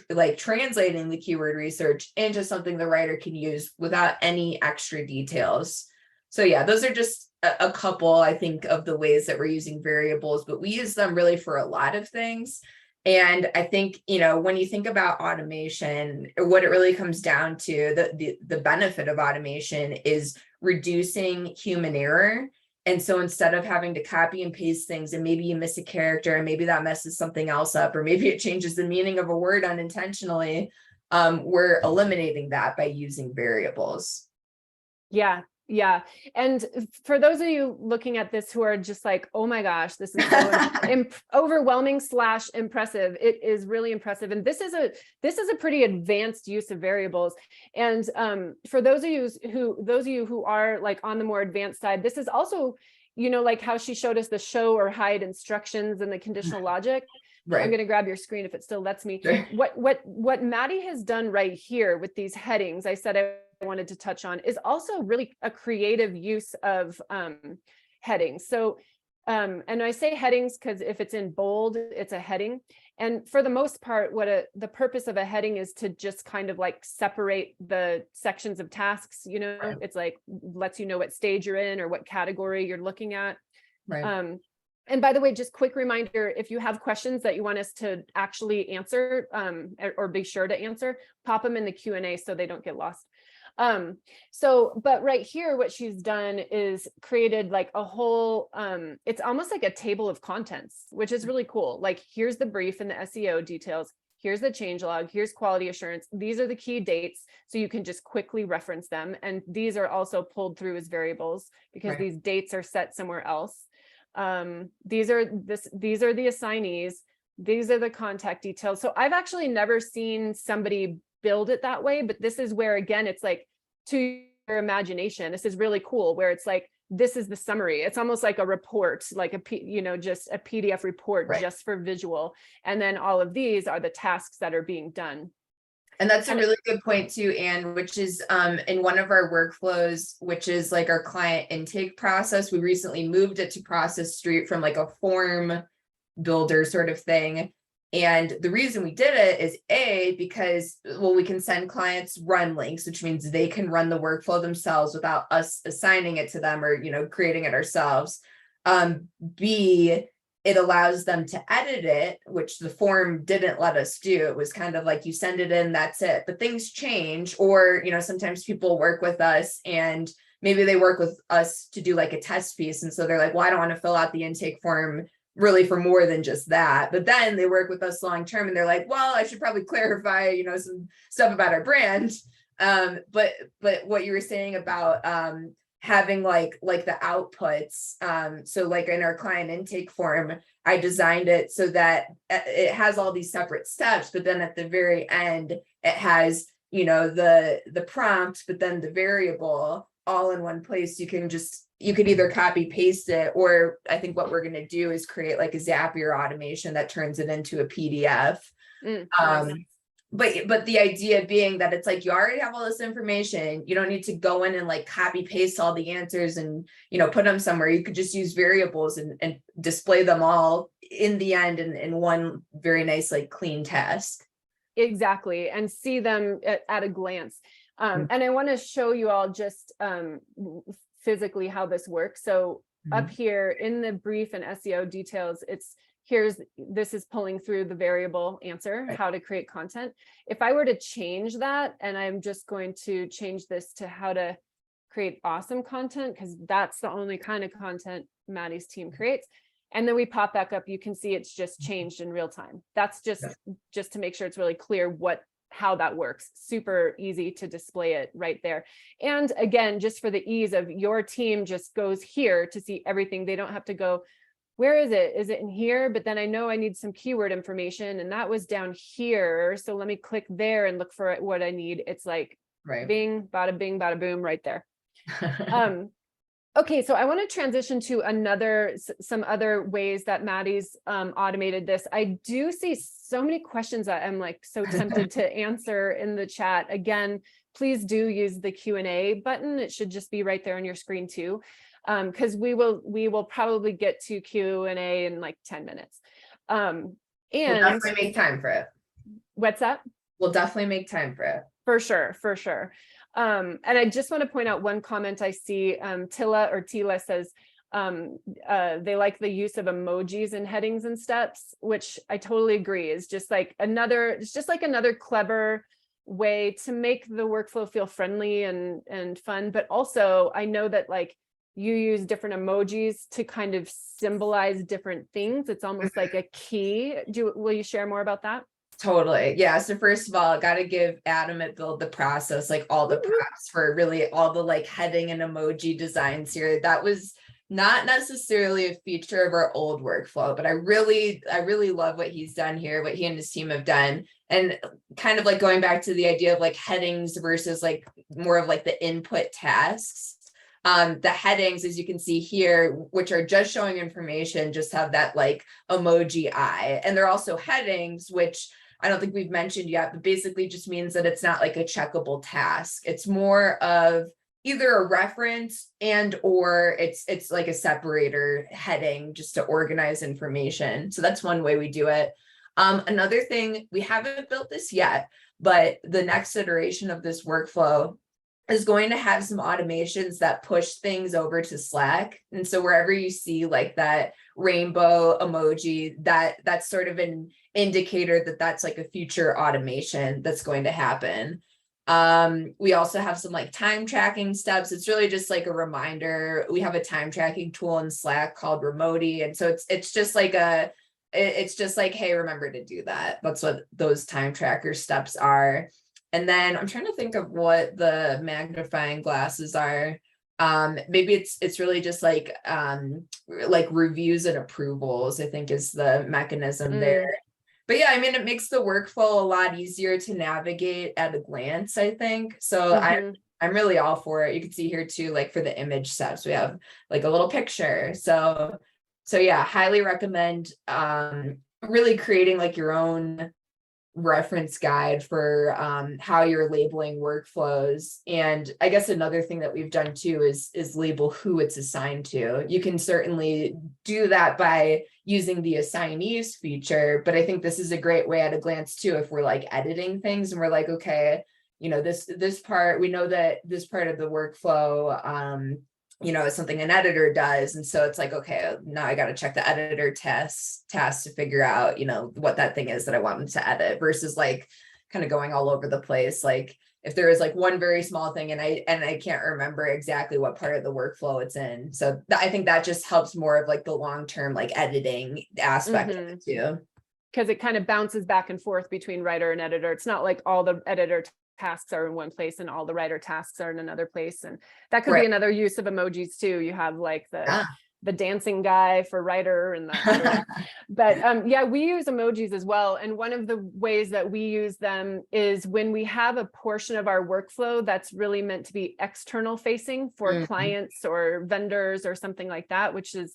like translating the keyword research into something the writer can use without any extra details. So yeah, those are just a couple, I think, of the ways that we're using variables, but we use them really for a lot of things. And I think, when you think about automation, or what it really comes down to, the benefit of automation is reducing human error. And so instead of having to copy and paste things, and maybe you miss a character and maybe that messes something else up, or maybe it changes the meaning of a word unintentionally, we're eliminating that by using variables. Yeah, Yeah. And for those of you looking at this who are just like, oh my gosh, this is so overwhelming / impressive. It is really impressive. And this is a pretty advanced use of variables. And for those of you who are like on the more advanced side, this is also, like how she showed us the show or hide instructions and the conditional logic. Right. I'm going to grab your screen if it still lets me. Sure. What Maddy has done right here with these headings, I said I wanted to touch on, is also really a creative use of headings. So, and I say headings because if it's in bold, it's a heading. And for the most part, the purpose of a heading is to just kind of like separate the sections of tasks. Right. It's like lets you know what stage you're in or what category you're looking at. Right. And by the way, just quick reminder, if you have questions that you want us to actually answer or be sure to answer, pop them in the Q&A so they don't get lost. But right here, what she's done is created like a whole, it's almost like a table of contents, which is really cool. Like here's the brief and the SEO details. Here's the changelog. Here's quality assurance. These are the key dates. So you can just quickly reference them. And these are also pulled through as variables because Right. these dates are set somewhere else. These are the assignees. These are the contact details. So I've actually never seen somebody build it that way, but this is where, again, it's like to your imagination. This is really cool where it's like, this is the summary. It's almost like a report, like just a PDF report, Right. just for visual. And then all of these are the tasks that are being done. And that's a really good point too, Anne, which is in one of our workflows, which is like our client intake process. We recently moved it to Process Street from like a form builder sort of thing. And the reason we did it is because, well, we can send clients run links, which means they can run the workflow themselves without us assigning it to them or, creating it ourselves. B, it allows them to edit it, which the form didn't let us do. It was kind of like you send it in, that's it. But things change, or, sometimes people work with us and maybe they work with us to do like a test piece. And so they're like, well, I don't want to fill out the intake form really for more than just that. But then they work with us long term and they're like, well, I should probably clarify, some stuff about our brand. But what you were saying about having like the outputs. So like in our client intake form, I designed it so that it has all these separate steps, but then at the very end, it has, the prompt, but then the variable all in one place. You could either copy paste it, or I think what we're going to do is create like a Zapier automation that turns it into a PDF. But the idea being that it's like, you already have all this information. You don't need to go in and like copy paste all the answers and, put them somewhere. You could just use variables and display them all in the end in one very nice, like clean task. Exactly. And see them at a glance. And I want to show you all just physically how this works. So up here in the brief and SEO details, this is pulling through the variable answer, how to create content. If I were to change that, and I'm just going to change this to how to create awesome content, because that's the only kind of content Maddy's team creates. And then we pop back up, you can see it's just changed in real time. That's just to make sure it's really clear how that works. Super easy to display it right there. And again, just for the ease of your team, just goes here to see everything. They don't have to go, where is it? Is it in here? But then I know I need some keyword information and that was down here. So let me click there and look for what I need. It's like bing, bada boom right there. Okay, so I want to transition to some other ways that Maddy's automated this. I do see so many questions that I'm like so tempted to answer in the chat. Again, please do use the Q&A button. It should just be right there on your screen too, because we will probably get to Q&A in like 10 minutes. And we'll definitely make time for it. What's that? We'll definitely make time for it. For sure. And I just want to point out one comment I see. Tila says they like the use of emojis and headings and steps, which I totally agree is just like another clever way to make the workflow feel friendly and fun. But also I know that like you use different emojis to kind of symbolize different things. It's almost like a key. Will you share more about that? Totally. Yeah. So first of all, got to give Adam at Build the Process like all the props for really all the like heading and emoji designs here. That was not necessarily a feature of our old workflow, but I really love what he's done here, what he and his team have done. And kind of like going back to the idea of like headings versus like more of like the input tasks. The headings, as you can see here, which are just showing information, just have that like emoji eye. And they're also headings, which I don't think we've mentioned yet, but basically just means that it's not like a checkable task. It's more of either a reference and or it's like a separator heading just to organize information. So that's one way we do it. Another thing, we haven't built this yet, but the next iteration of this workflow is going to have some automations that push things over to Slack. And so wherever you see like that rainbow emoji, that's sort of an indicator that that's like a future automation that's going to happen. We also have some like time tracking steps. It's really just like a reminder. We have a time tracking tool in Slack called Remoti. And so it's just like hey, remember to do that. That's what those time tracker steps are. And then I'm trying to think of what the magnifying glasses are. Maybe it's really just like reviews and approvals, I think is the mechanism there. But yeah, I mean, it makes the workflow a lot easier to navigate at a glance, I think. So I'm really all for it. You can see here too, like for the image steps, we have like a little picture. So yeah, highly recommend really creating like your own reference guide for how you're labeling workflows. And I guess another thing that we've done too is label who it's assigned to. You can certainly do that by using the assignees feature, but I think this is a great way at a glance too, if we're like editing things and we're like, okay, you know, this part, we know that this part of the workflow you know, is something an editor does. And so it's like, okay, now I got to check the editor tasks to figure out, you know, what that thing is that I want them to edit versus like kind of going all over the place. Like if there is like one very small thing and I can't remember exactly what part of the workflow it's in. So I think that just helps more of like the long-term like editing aspect of it too. Because it kind of bounces back and forth between writer and editor. It's not like all the editor tasks are in one place and all the writer tasks are in another place. And that could be another use of emojis too. You have like the dancing guy for writer and the, I don't know. But yeah, we use emojis as well. And one of the ways that we use them is when we have a portion of our workflow that's really meant to be external facing for clients or vendors or something like that, which is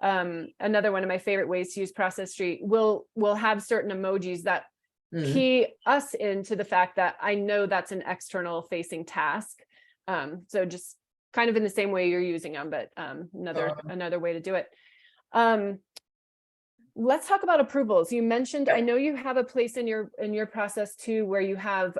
another one of my favorite ways to use Process Street. We'll have certain emojis that key us into the fact that I know that's an external facing task. So just kind of in the same way you're using them, but another way to do it. Let's talk about approvals. You mentioned, I know you have a place in your process too, where you have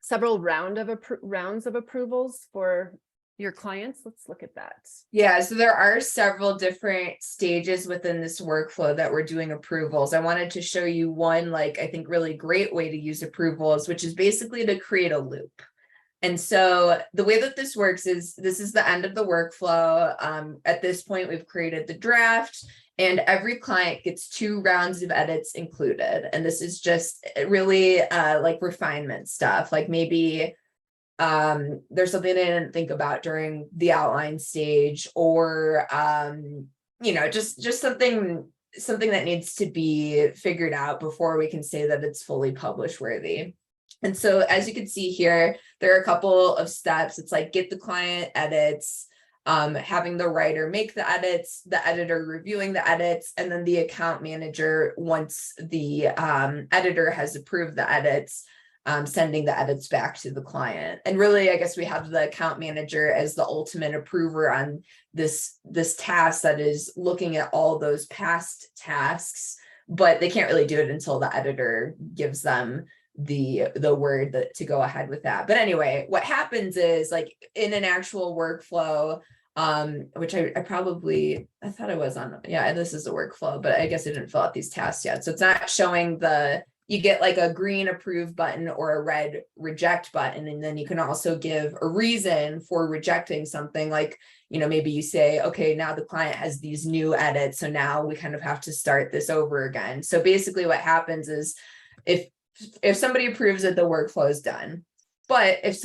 several rounds of approvals for your clients. Let's look at that. Yeah, so there are several different stages within this workflow that we're doing approvals. I wanted to show you one, like, I think really great way to use approvals, which is basically to create a loop. And so the way that this works is this is the end of the workflow. At this point, we've created the draft and every client gets 2 rounds of edits included. And this is just really like refinement stuff, like maybe there's something they didn't think about during the outline stage, or you know, just something that needs to be figured out before we can say that it's fully publish worthy. And so as you can see here, there are a couple of steps. It's like get the client edits, having the writer make the edits, the editor reviewing the edits, and then the account manager, once the editor has approved the edits, sending the edits back to the client. And really, I guess we have the account manager as the ultimate approver on this task that is looking at all those past tasks, but they can't really do it until the editor gives them the word that to go ahead with that. But anyway, what happens is, like in an actual workflow, which I thought I was on, yeah, this is a workflow, but I guess I didn't fill out these tasks yet. So it's not showing you get like a green approve button or a red reject button. And then you can also give a reason for rejecting something, like, you know, maybe you say, okay, now the client has these new edits, so now we kind of have to start this over again. So basically what happens is if somebody approves it, the workflow is done. But if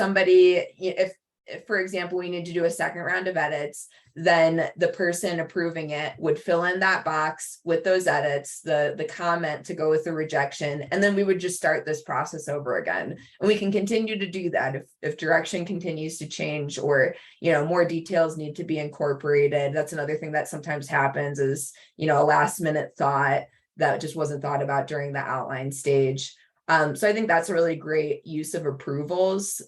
for example, we need to do a second round of edits, then the person approving it would fill in that box with those edits, the comment to go with the rejection, and then we would just start this process over again. And we can continue to do that if direction continues to change, or more details need to be incorporated. That's another thing that sometimes happens, is a last minute thought that just wasn't thought about during the outline stage. So I think that's a really great use of approvals.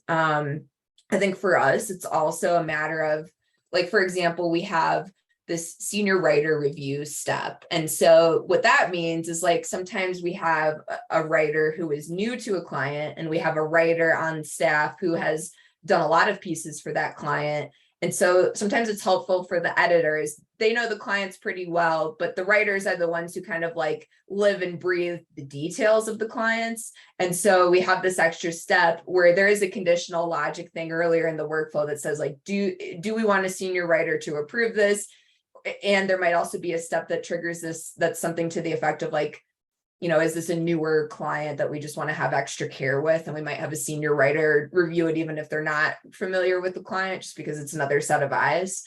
I think for us, it's also a matter of, like, for example, we have this senior writer review step. And so what that means is, like, sometimes we have a writer who is new to a client, and we have a writer on staff who has done a lot of pieces for that client. And so sometimes it's helpful for the editors. They know the clients pretty well, but the writers are the ones who kind of like live and breathe the details of the clients. And so we have this extra step where there is a conditional logic thing earlier in the workflow that says, like, do we want a senior writer to approve this? And there might also be a step that triggers this, that's something to the effect of, like, is this a newer client that we just want to have extra care with? And we might have a senior writer review it, even if they're not familiar with the client, just because it's another set of eyes.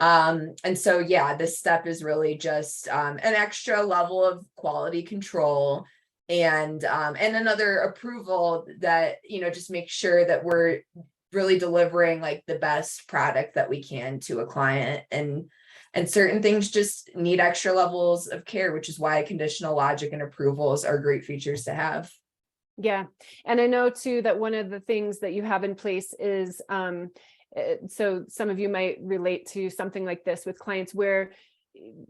And so, yeah, this step is really just an extra level of quality control, and another approval that, just make sure that we're really delivering, like, the best product that we can to a client. And certain things just need extra levels of care, which is why conditional logic and approvals are great features to have. Yeah. And I know too that one of the things that you have in place is, so some of you might relate to something like this with clients where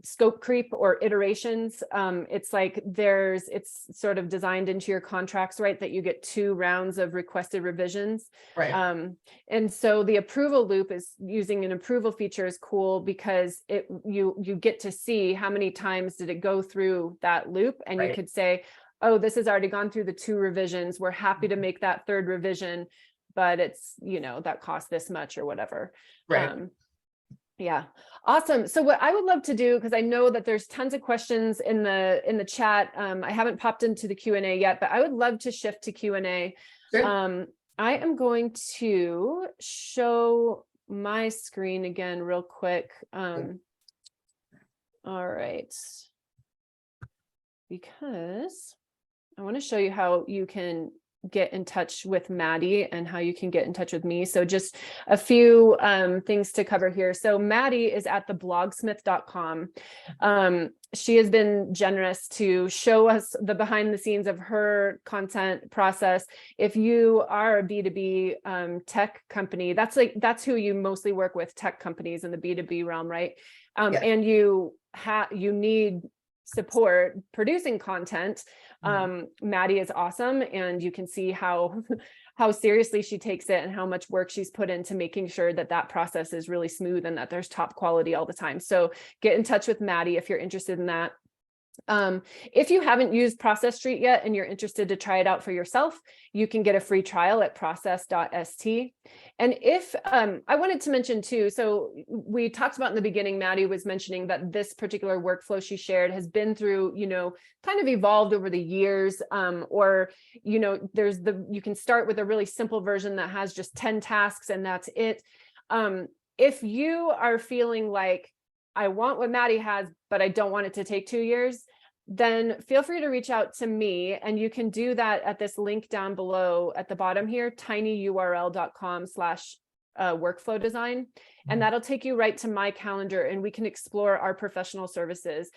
scope creep or iterations, it's like it's sort of designed into your contracts, right, that you get 2 rounds of requested revisions. Right. And so the approval loop is using an approval feature is cool, because you get to see how many times did it go through that loop, and Right. you could say, oh, this has already gone through the 2 revisions. We're happy to make that 3rd revision, but it's, that costs this much or whatever. Right. Yeah. Awesome. So what I would love to do, because I know that there's tons of questions in the chat. I haven't popped into the Q&A yet, but I would love to shift to Q&A. Sure. I am going to show my screen again real quick. All right. Because I want to show you how you can get in touch with Maddy and how you can get in touch with me. So just a few things to cover here. So Maddy is at the blogsmith.com. She has been generous to show us the behind the scenes of her content process. If you are a B2B tech company, that's who you mostly work with, tech companies in the B2B realm, right? Yeah. And you need support producing content. Maddy is awesome, and you can see how seriously she takes it and how much work she's put into making sure that process is really smooth and that there's top quality all the time. So get in touch with Maddy if you're interested in that. If you haven't used Process Street yet and you're interested to try it out for yourself, you can get a free trial at process.st. And if I wanted to mention too, so we talked about in the beginning, Maddy was mentioning that this particular workflow she shared has been through, kind of evolved over the years, or, you can start with a really simple version that has just 10 tasks and that's it. If you are feeling like, I want what Maddy has, but I don't want it to take 2 years, then feel free to reach out to me, and you can do that at this link down below at the bottom here, tinyurl.com/workflow design. And that'll take you right to my calendar, and we can explore our professional services.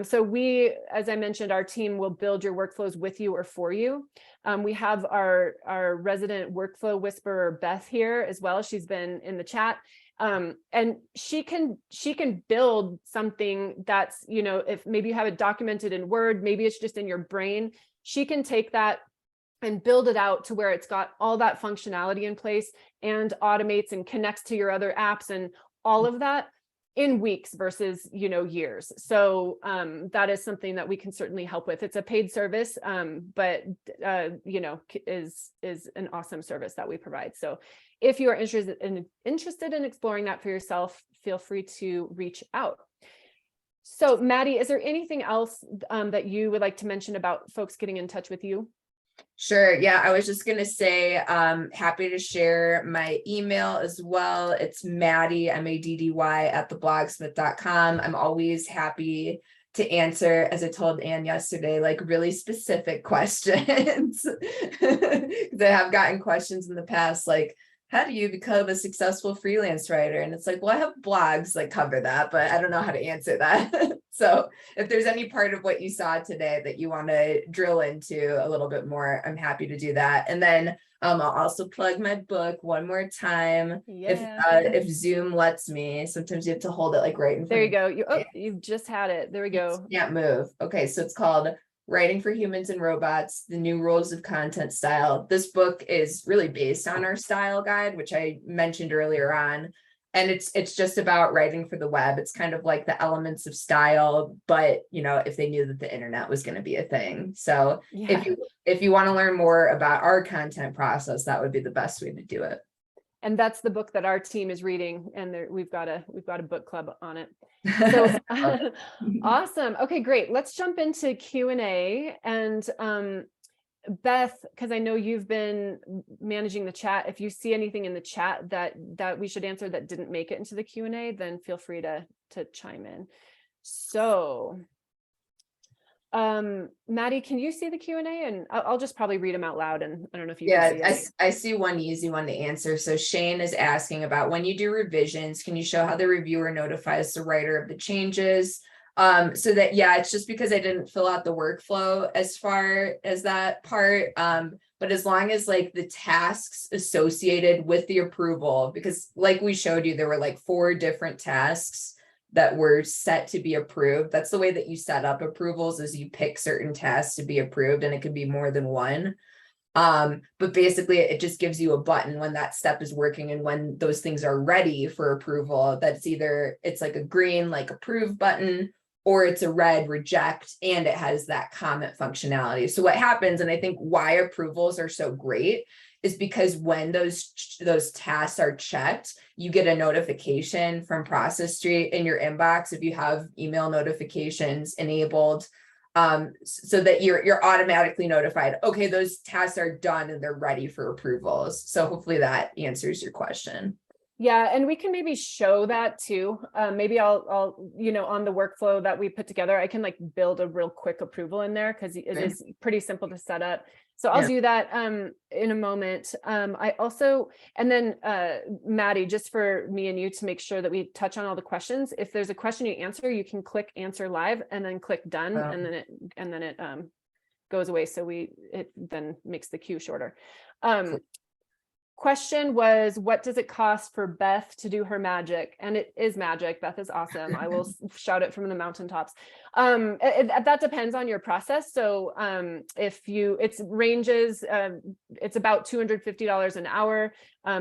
So we, as I mentioned, our team will build your workflows with you or for you. We have our resident workflow whisperer, Beth, here as well. She's been in the chat. And she can build something that's, if maybe you have it documented in Word, maybe it's just in your brain, she can take that and build it out to where it's got all that functionality in place and automates and connects to your other apps and all of that in weeks versus, years. So that is something that we can certainly help with. It's a paid service, but is an awesome service that we provide. So if you are interested in exploring that for yourself, feel free to reach out. So Maddy, is there anything else that you would like to mention about folks getting in touch with you? Sure. Yeah, I was just gonna say, happy to share my email as well. It's Maddy, Maddy at theblogsmith.com. I'm always happy to answer, as I told Anne yesterday, like really specific questions. Because I have gotten questions in the past, like, how do you become a successful freelance writer? And it's like, well, I have blogs like cover that, but I don't know how to answer that. So if there's any part of what you saw today that you want to drill into a little bit more, I'm happy to do that. And then I'll also plug my book one more time. Yeah. If Zoom lets me. Sometimes you have to hold it like right in front. There you go. You've just had it. There we go. Can't move. Okay, so it's called Writing for Humans and Robots, The New Rules of Content Style. This book is really based on our style guide, which I mentioned earlier on. And it's just about writing for the web. It's kind of like the elements of style, but if they knew that the internet was going to be a thing. So Yeah. if you want to learn more about our content process, that would be the best way to do it. And that's the book that our team is reading, and we've got a book club on it. So awesome. Okay, great. Let's jump into Q&A. And Beth, because I know you've been managing the chat, if you see anything in the chat that we should answer that didn't make it into the Q&A, then feel free to chime in. So Maddy, can you see the Q&A? And I'll just probably read them out loud, and I don't know if you can see it. I see one easy one to answer. So Shane is asking about, when you do revisions, can you show how the reviewer notifies the writer of the changes? So that, it's just because I didn't fill out the workflow as far as that part. But as long as like the tasks associated with the approval, because like we showed you, there were like 4 different tasks that were set to be approved. That's the way that you set up approvals, is you pick certain tasks to be approved, and it could be more than one. But basically it just gives you a button when that step is working, and when those things are ready for approval, that's either it's like a green like approve button, or it's a red reject, and it has that comment functionality. So what happens, and I think why approvals are so great, is because when those tasks are checked, you get a notification from Process Street in your inbox if you have email notifications enabled, so that you're automatically notified, okay, those tasks are done and they're ready for approvals. So hopefully that answers your question. Yeah, and we can maybe show that too. Maybe I'll on the workflow that we put together, I can like build a real quick approval in there, because it is pretty simple to set up. So I'll do that in a moment. I also, and then Maddy, just for me and you to make sure that we touch on all the questions. If there's a question you answer, you can click answer live and then click done, and then it goes away. So it then makes the queue shorter. Question was, what does it cost for Beth to do her magic? And it is magic. Beth is awesome. I will shout it from the mountaintops. That depends on your process. So it ranges, it's about $250 an hour.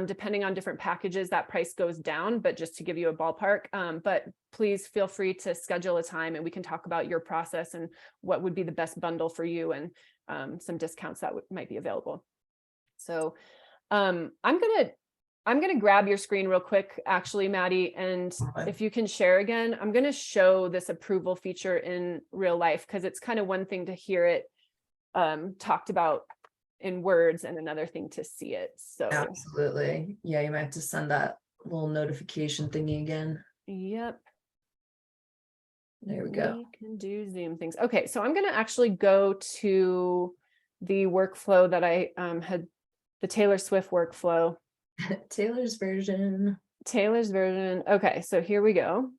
Depending on different packages, that price goes down, but just to give you a ballpark. But please feel free to schedule a time, and we can talk about your process and what would be the best bundle for you, and some discounts that might be available. So I'm gonna grab your screen real quick, actually, Maddy, and if you can share again, I'm gonna show this approval feature in real life, because it's kind of one thing to hear it talked about in words and another thing to see it. So absolutely, yeah, you might have to send that little notification thingy again. Yep. There we go. We can do Zoom things. Okay, so I'm gonna actually go to the workflow that I had. The Taylor Swift workflow. Taylor's version. Okay, so here we go.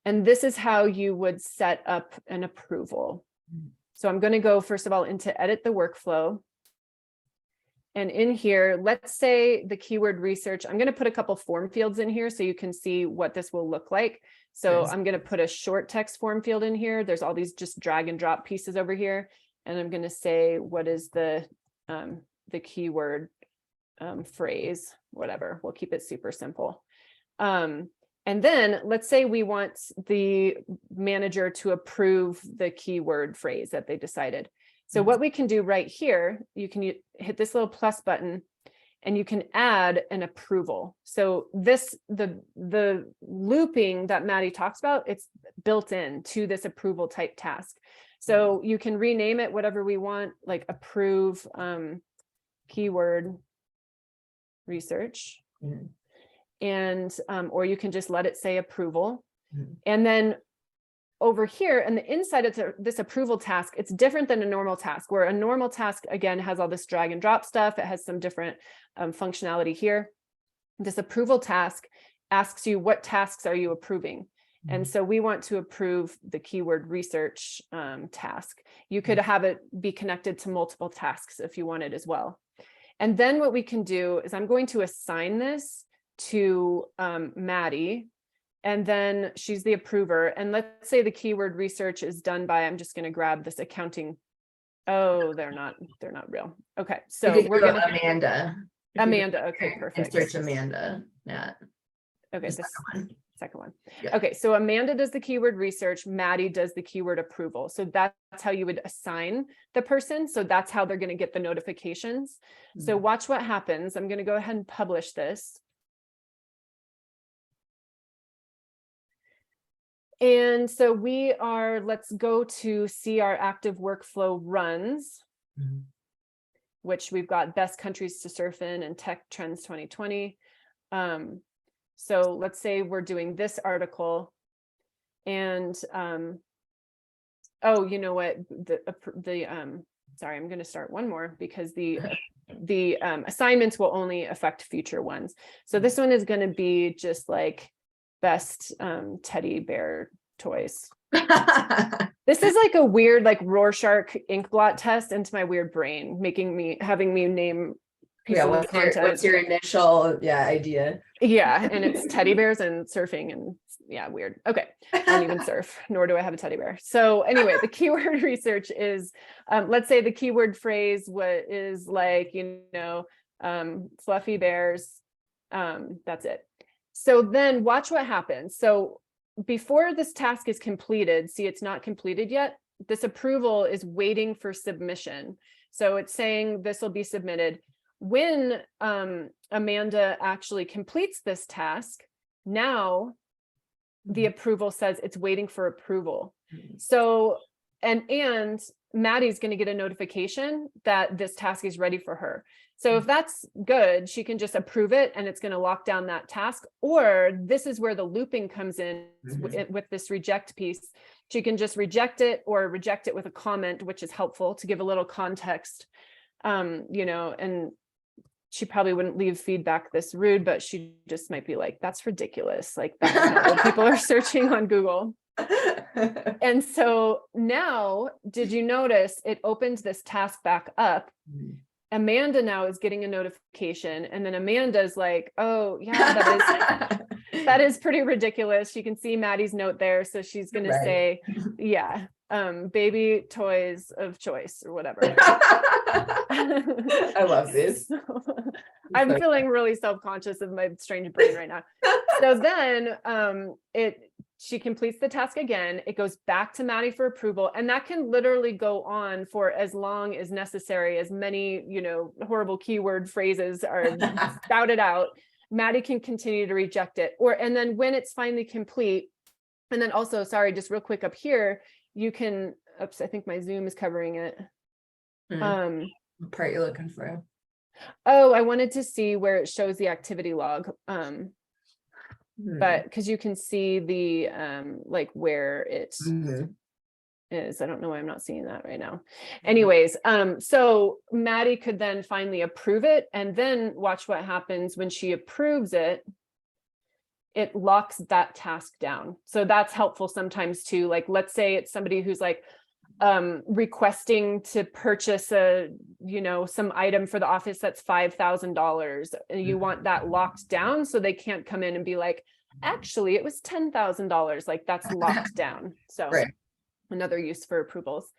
And this is how you would set up an approval. So I'm going to go, first of all, into edit the workflow. And in here, let's say the keyword research, I'm going to put a couple form fields in here so you can see what this will look like. So I'm going to put a short text form field in here. There's all these just drag and drop pieces over here. And I'm going to say, what is the keyword phrase, whatever. We'll keep it super simple. And then let's say we want the manager to approve the keyword phrase that they decided. So what we can do right here, you can hit this little plus button, and you can add an approval. So this, the looping that Maddy talks about, it's built in to this approval type task. So you can rename it whatever we want, like approve keyword research. And or you can just let it say approval. And then over here and the inside of this approval task, it's different than a normal task, where a normal task again has all this drag and drop stuff. It has some different functionality here. This approval task asks you, what tasks are you approving? And so we want to approve the keyword research task. You could have it be connected to multiple tasks if you wanted as well. And then what we can do is I'm going to assign this to Maddy, and then she's the approver. And let's say the keyword research is done by, I'm just going to grab this accounting. Oh, they're not real. Okay, so we're going to Amanda. Okay, perfect. Search Amanda. Yeah. Okay, second one. Yeah. Okay, so Amanda does the keyword research, Maddy does the keyword approval. So that's how you would assign the person. So that's how they're going to get the notifications. So watch what happens. I'm going to go ahead and publish this. And so we are, let's go to see our active workflow runs, which we've got best countries to surf in and tech trends 2020. So let's say we're doing this article and, oh, you know what, sorry, I'm going to start one more because the assignments will only affect future ones. So this one is going to be just like best teddy bear toys. This is like a weird, like Rorschach ink blot test into my weird brain, having me name pieces of content. What's your initial idea? Yeah, and it's teddy bears and surfing and weird. Okay, I don't even surf, nor do I have a teddy bear. So anyway, the keyword research is, let's say the keyword phrase is like, fluffy bears. That's it. So then watch what happens. So before this task is completed, see, it's not completed yet. This approval is waiting for submission. So it's saying this will be submitted. When Amanda actually completes this task, now the approval says it's waiting for approval. So, and Maddy's going to get a notification that this task is ready for her. So if that's good, she can just approve it and it's going to lock down that task. Or this is where the looping comes in with this reject piece. She can just reject it or reject it with a comment, which is helpful to give a little context, and she probably wouldn't leave feedback this rude, but she just might be like, that's ridiculous. Like that's not what people are searching on Google. And so now, did you notice it opens this task back up? Amanda now is getting a notification, and then Amanda's like, oh yeah, that is pretty ridiculous. You can see Maddy's note there. So she's going to say, baby toys of choice or whatever. I love this. So, I'm feeling really self-conscious of my strange brain right now. So then she completes the task again. It goes back to Maddy for approval, and that can literally go on for as long as necessary. As many, horrible keyword phrases are spouted out, Maddy can continue to reject it. And then when it's finally complete, and then also, sorry, just real quick up here, you can, oops, I think my Zoom is covering it. What part you looking for? Oh, I wanted to see where it shows the activity log. But because you can see the like where it is. I don't know why I'm not seeing that right now. Anyways, so Maddy could then finally approve it, and then watch what happens when she approves it. It locks that task down. So that's helpful sometimes too. Like, let's say it's somebody who's like requesting to purchase some item for the office that's $5,000, and you want that locked down so they can't come in and be like, actually it was $10,000. Like, that's locked down. So another use for approvals.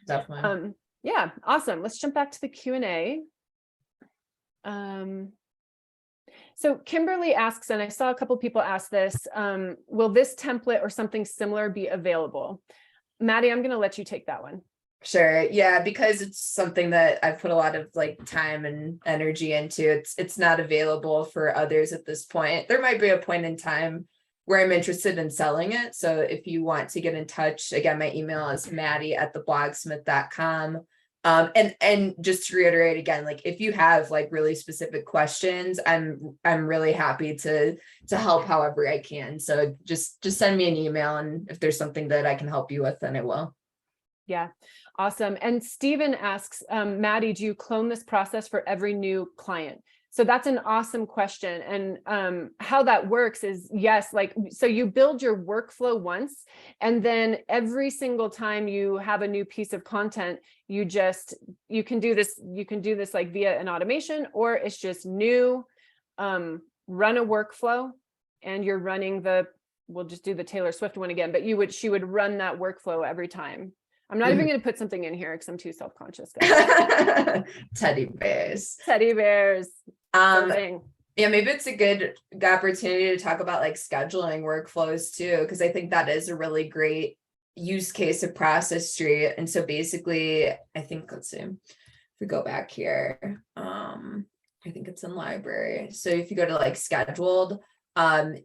Definitely. Yeah, awesome. Let's jump back to the Q&A. So Kimberly asks, and I saw a couple people ask this, will this template or something similar be available? Maddy, I'm going to let you take that one. Sure. Yeah, because it's something that I've put a lot of like time and energy into. It's not available for others at this point. There might be a point in time where I'm interested in selling it. So if you want to get in touch, again, my email is maddie@theblogsmith.com. And just to reiterate again, like if you have like really specific questions, I'm really happy to help however I can. So just send me an email, and if there's something that I can help you with, then I will. Yeah, awesome. And Stephen asks, Maddie, do you clone this process for every new client? So that's an awesome question. And how that works is, yes, like, so you build your workflow once, and then every single time you have a new piece of content, you can do this like via an automation, or it's just new, run a workflow, and you're running we'll just do the Taylor Swift one again, but she would run that workflow every time. I'm not even going to put something in here because I'm too self-conscious, guys. Teddy bears. Teddy bears. Something. Yeah, maybe it's a good opportunity to talk about like scheduling workflows too, because I think that is a really great use case of Process Street. And so basically, I think, let's see, if we go back here, I think it's in library. So if you go to like scheduled,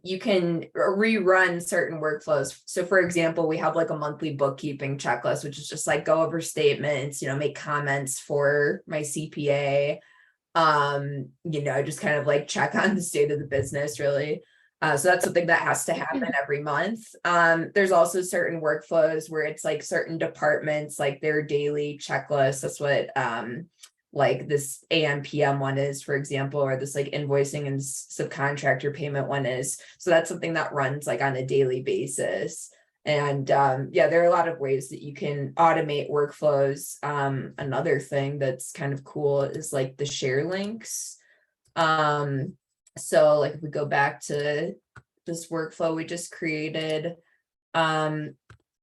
you can rerun certain workflows. So for example, we have like a monthly bookkeeping checklist, which is just like go over statements, make comments for my CPA, just kind of like check on the state of the business really. So that's something that has to happen every month. There's also certain workflows where it's like certain departments, like their daily checklist. That's what, like this AM PM one is, for example, or this like invoicing and subcontractor payment one is. So that's something that runs like on a daily basis. And yeah, there are a lot of ways that you can automate workflows. Another thing that's kind of cool is like the share links. So like if we go back to this workflow we just created,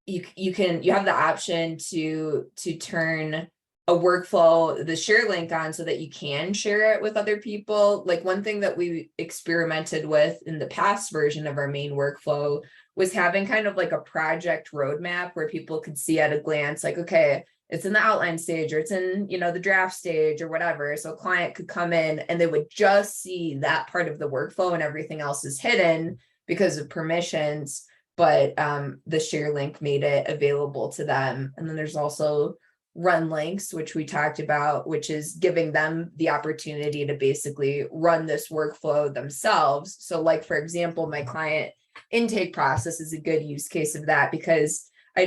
you have the option to turn a workflow, the share link on, so that you can share it with other people. Like one thing that we experimented with in the past version of our main workflow was having kind of like a project roadmap where people could see at a glance, like, okay, it's in the outline stage, or it's in, the draft stage or whatever. So a client could come in and they would just see that part of the workflow and everything else is hidden because of permissions. But the share link made it available to them. And then there's also run links, which we talked about, which is giving them the opportunity to basically run this workflow themselves. So like, for example, my client intake process is a good use case of that, because I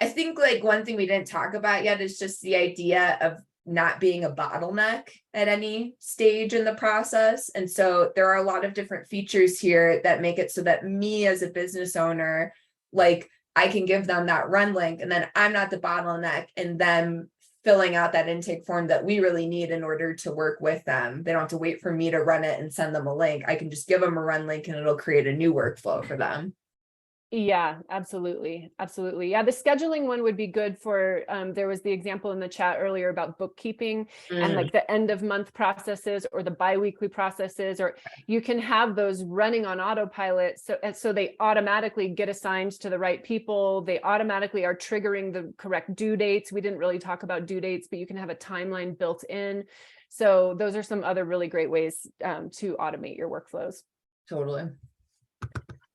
think like one thing we didn't talk about yet is just the idea of not being a bottleneck at any stage in the process. And so there are a lot of different features here that make it so that me as a business owner, like I can give them that run link, and then I'm not the bottleneck in them filling out that intake form that we really need in order to work with them. They don't have to wait for me to run it and send them a link. I can just give them a run link and it'll create a new workflow for them. Yeah, absolutely. Absolutely. Yeah, the scheduling one would be good for, there was the example in the chat earlier about bookkeeping and like the end of month processes or the biweekly processes, or you can have those running on autopilot. So they automatically get assigned to the right people. They automatically are triggering the correct due dates. We didn't really talk about due dates, but you can have a timeline built in. So those are some other really great ways to automate your workflows. Totally.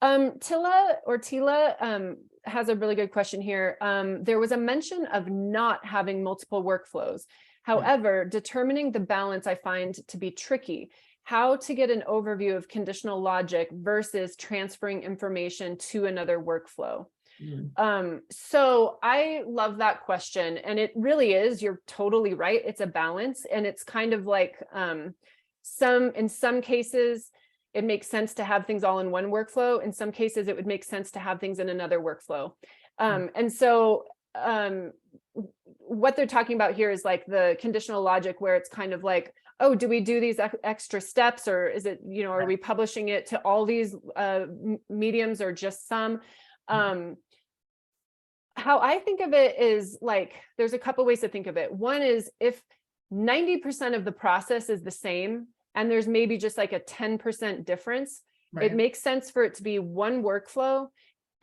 Tila has a really good question here. There was a mention of not having multiple workflows. However, determining the balance I find to be tricky. How to get an overview of conditional logic versus transferring information to another workflow. So I love that question. And it really is, you're totally right. It's a balance. And it's kind of like in some cases, it makes sense to have things all in one workflow. In some cases, it would make sense to have things in another workflow. And so what they're talking about here is like the conditional logic, where it's kind of like, oh, do we do these extra steps, or is it, are we publishing it to all these mediums or just some? How I think of it is like, there's a couple ways to think of it. One is if 90% of the process is the same, and there's maybe just like a 10% difference, it makes sense for it to be one workflow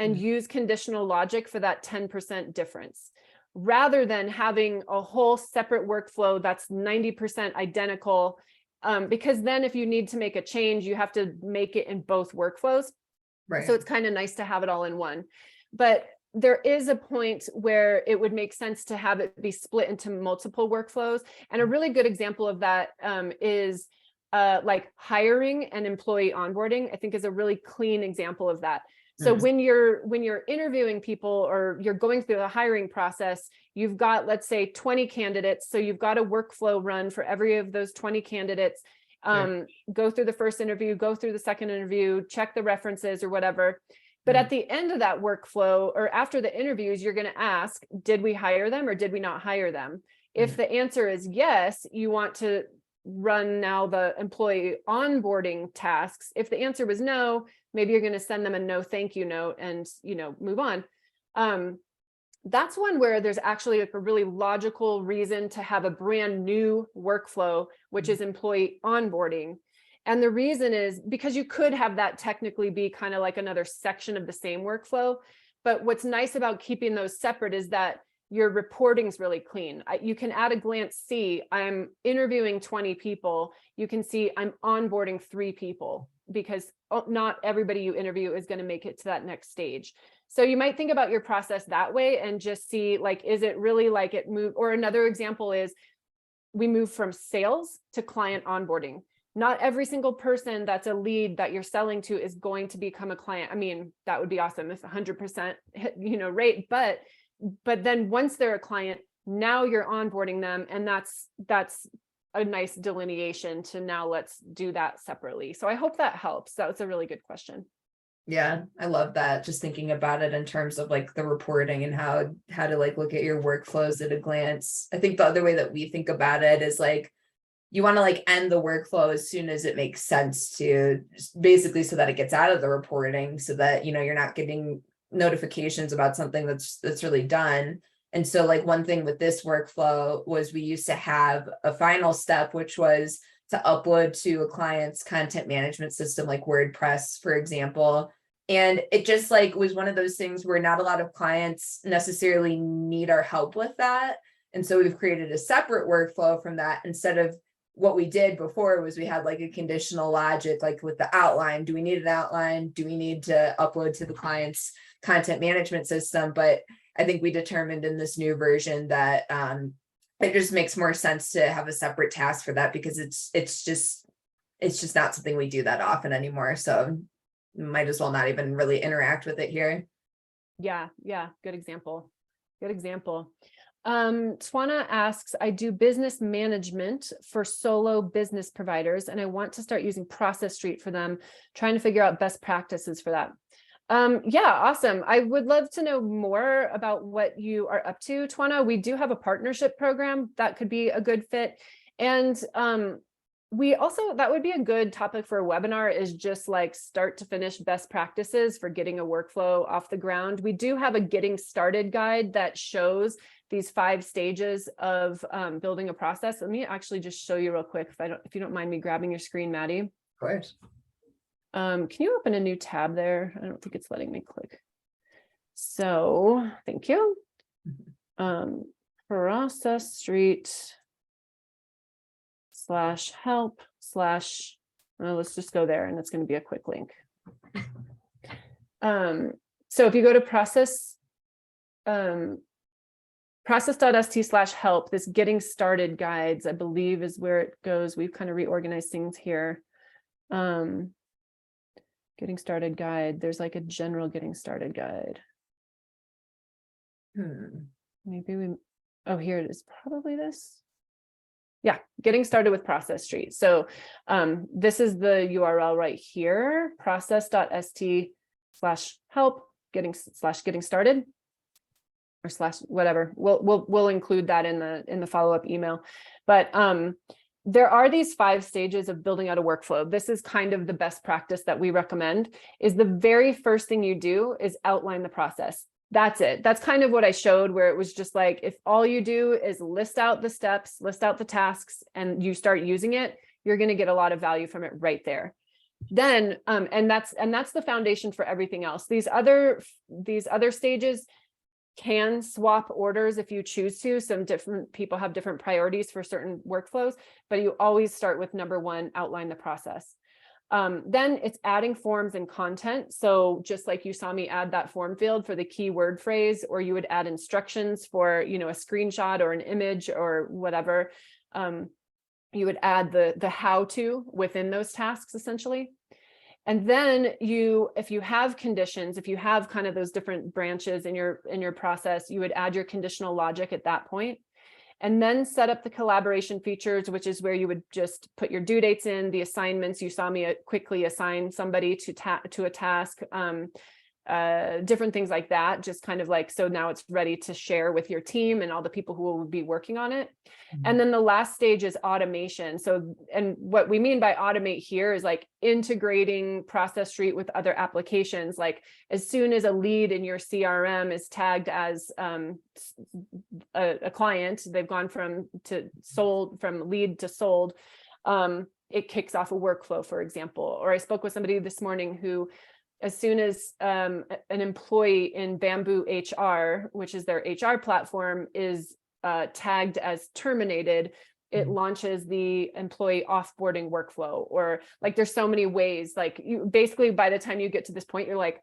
and use conditional logic for that 10% difference. rather than having a whole separate workflow that's 90% identical. Because then if you need to make a change, you have to make it in both workflows. Right. So it's kind of nice to have it all in one. But there is a point where it would make sense to have it be split into multiple workflows. And a really good example of that is like hiring and employee onboarding, I think is a really clean example of that. So when you're interviewing people or you're going through the hiring process, you've got, let's say 20 candidates. So you've got a workflow run for every of those 20 candidates. Go through the first interview, go through the second interview, check the references or whatever. But at the end of that workflow or after the interviews, you're going to ask, did we hire them or did we not hire them? If the answer is yes, you want to run now the employee onboarding tasks. If the answer was no, maybe you're going to send them a no thank you note and, move on. That's one where there's actually like a really logical reason to have a brand new workflow, which is employee onboarding. And the reason is because you could have that technically be kind of like another section of the same workflow. But what's nice about keeping those separate is that your reporting is really clean. You can at a glance see I'm interviewing 20 people. You can see I'm onboarding 3 people because not everybody you interview is going to make it to that next stage. So you might think about your process that way and just see, like, is it really like it moved? Or another example is we move from sales to client onboarding. Not every single person that's a lead that you're selling to is going to become a client. I mean, that would be awesome if 100% rate, but then once they're a client, now you're onboarding them. And that's a nice delineation to now let's do that separately. So I hope that helps. That was a really good question. Yeah, I love that. Just thinking about it in terms of like the reporting and how to like look at your workflows at a glance. I think the other way that we think about it is like, you want to like end the workflow as soon as it makes sense to, basically so that it gets out of the reporting so that, you're not getting notifications about something that's really done. And so like one thing with this workflow was we used to have a final step, which was to upload to a client's content management system, like WordPress, for example. And it just like was one of those things where not a lot of clients necessarily need our help with that. And so we've created a separate workflow from that. Instead of what we did before was we had like a conditional logic, like with the outline. Do we need an outline? Do we need to upload to the client's content management system? But I think we determined in this new version that it just makes more sense to have a separate task for that because it's just not something we do that often anymore. So might as well not even really interact with it here. Yeah. Good example. Twana asks, I do business management for solo business providers, and I want to start using Process Street for them, trying to figure out best practices for that. Yeah, awesome. I would love to know more about what you are up to, Twana. We do have a partnership program that could be a good fit. And we also, that would be a good topic for a webinar, is just like start to finish best practices for getting a workflow off the ground. We do have a getting started guide that shows these 5 stages of building a process. Let me actually just show you real quick, if you don't mind me grabbing your screen, Maddie. Of course. Can you open a new tab there? I don't think it's letting me click. So thank you. Process Street /help/ let's just go there, and it's going to be a quick link. So if you go to process.st/help, this getting started guides, I believe, is where it goes. We've kind of reorganized things here. Getting started guide. There's like a general getting started guide. Maybe here it is, probably this. Yeah, getting started with Process Street. So this is the URL right here, process.st/help getting started, or / whatever. We'll include that in the follow-up email. But there are these 5 stages of building out a workflow. This is kind of the best practice that we recommend. Is the very first thing you do is outline the process. That's it. That's kind of what I showed, where it was just like, if all you do is list out the steps, list out the tasks, and you start using it, you're going to get a lot of value from it right there. Then, and that's the foundation for everything else. These other stages, can swap orders if you choose to. Some different people have different priorities for certain workflows, but you always start with number one, outline the process. Then it's adding forms and content. So just like you saw me add that form field for the keyword phrase, or you would add instructions for, a screenshot or an image or whatever. You would add the how to within those tasks essentially. And then if you have conditions, if you have kind of those different branches in your process, you would add your conditional logic at that point. And then set up the collaboration features, which is where you would just put your due dates in, the assignments. You saw me quickly assign somebody to a task, different things like that, just kind of like, so now it's ready to share with your team and all the people who will be working on it. And then the last stage is automation. So, and what we mean by automate here is like integrating Process Street with other applications. Like as soon as a lead in your CRM is tagged as a client, they've gone from lead to sold, it kicks off a workflow, for example. Or I spoke with somebody this morning who, as soon as an employee in Bamboo HR, which is their HR platform, is tagged as terminated, it launches the employee offboarding workflow. Or like, there's so many ways, like you basically, by the time you get to this point, you're like,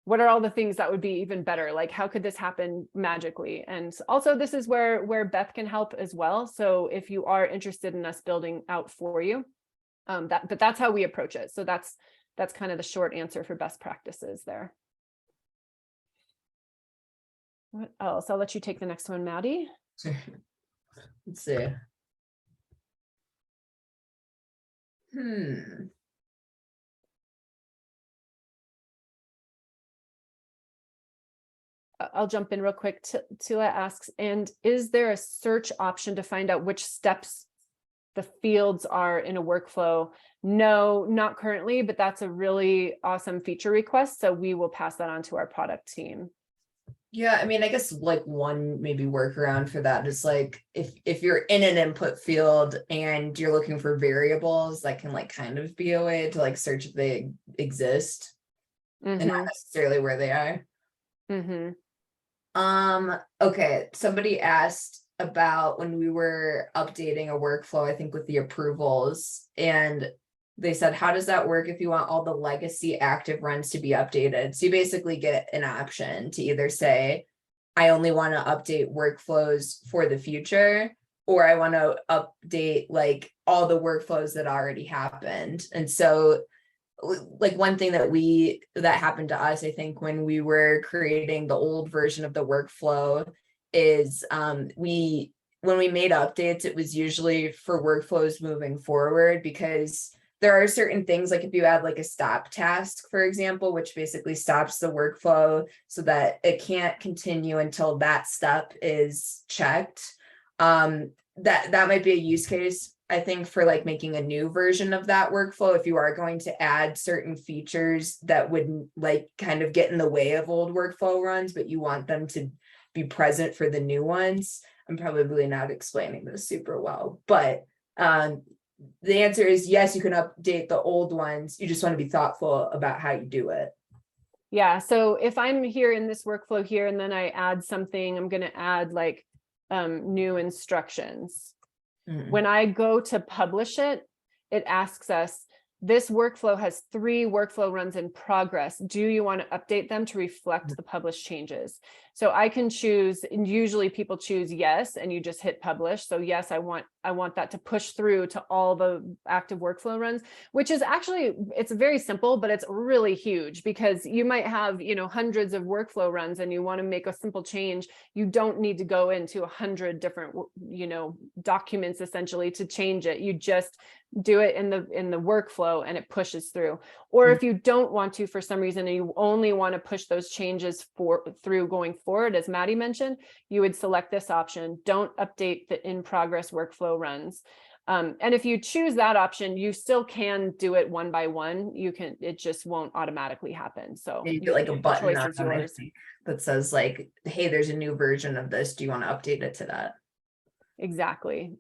what are all the things that would be even better? Like, how could this happen magically? And also this is where Beth can help as well. So if you are interested in us building out for you, but that's how we approach it. So that's kind of the short answer for best practices there. What else? I'll let you take the next one, Maddy. Let's see. I'll jump in real quick. Tila asks, and is there a search option to find out which steps the fields are in a workflow? No, not currently, but that's a really awesome feature request. So we will pass that on to our product team. Yeah, I mean, I guess like one maybe workaround for that is like if you're in an input field and you're looking for variables, that can like kind of be a way to like search if they exist and not necessarily where they are. Okay, somebody asked about when we were updating a workflow, I think with the approvals, and they said, how does that work if you want all the legacy active runs to be updated? So you basically get an option to either say, I only want to update workflows for the future, or I want to update like all the workflows that already happened. And so like one thing that happened to us, I think, when we were creating the old version of the workflow is when we made updates, it was usually for workflows moving forward, because there are certain things, like if you add like a stop task, for example, which basically stops the workflow so that it can't continue until that step is checked. That might be a use case, I think, for like making a new version of that workflow. If you are going to add certain features that would like kind of get in the way of old workflow runs, but you want them to be present for the new ones. I'm probably not explaining this super well, but the answer is yes, you can update the old ones. You just want to be thoughtful about how you do it. Yeah. So if I'm here in this workflow here, and then I add something, I'm going to add like new instructions. When I go to publish it, it asks us, this workflow has 3 workflow runs in progress. Do you want to update them to reflect the published changes? So I can choose, and usually people choose yes, and you just hit publish. So yes, I want that to push through to all the active workflow runs, which is actually, it's very simple, but it's really huge, because you might have, hundreds of workflow runs and you want to make a simple change. You don't need to go into 100 different, documents essentially to change it. You just do it in the workflow and it pushes through. Or if you don't want to, for some reason, and you only want to push those changes through going forward, as Maddy mentioned, you would select this option, don't update the in progress workflow runs. And if you choose that option, you still can do it one by one. It just won't automatically happen. So you get like a button choice is yours that says like, hey, there's a new version of this. Do you want to update it to that? Exactly.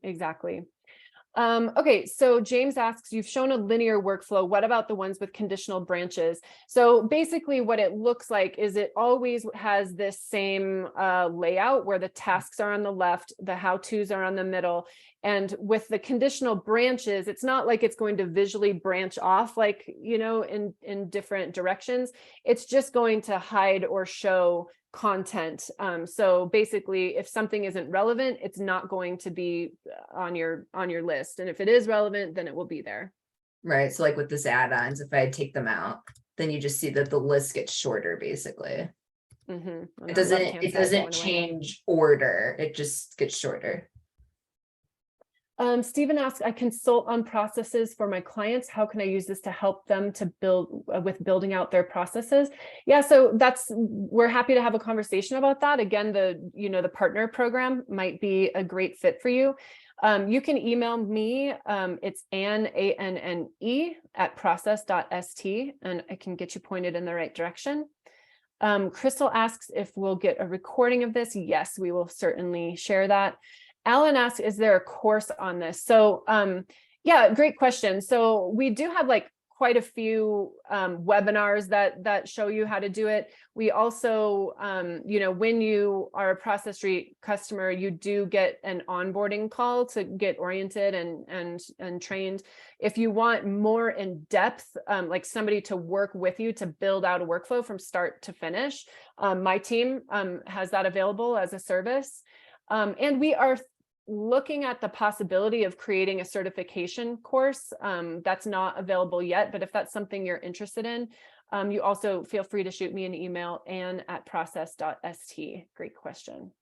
Okay, so James asks, you've shown a linear workflow. What about the ones with conditional branches? So basically what it looks like is it always has this same layout where the tasks are on the left, the how-tos are on the middle. And with the conditional branches, it's not like it's going to visually branch off like, in different directions. It's just going to hide or show content. So basically, if something isn't relevant, it's not going to be on your list. And if it is relevant, then it will be there. Right. So like with this add-ons, if I take them out, then you just see that the list gets shorter, basically. It doesn't change order. It just gets shorter. Stephen asks, I consult on processes for my clients. How can I use this to help them to building out their processes? Yeah, so we're happy to have a conversation about that. Again, the partner program might be a great fit for you. You can email me. It's Anne, ANNE @process.st, and I can get you pointed in the right direction. Crystal asks if we'll get a recording of this. Yes, we will certainly share that. Alan asks, is there a course on this? So yeah, great question. So we do have like quite a few webinars that show you how to do it. We also, when you are a Process Street customer, you do get an onboarding call to get oriented and trained. If you want more in depth, like somebody to work with you to build out a workflow from start to finish, my team has that available as a service. And we are looking at the possibility of creating a certification course that's not available yet, but if that's something you're interested in, you also feel free to shoot me an email, ann@process.st. Great question.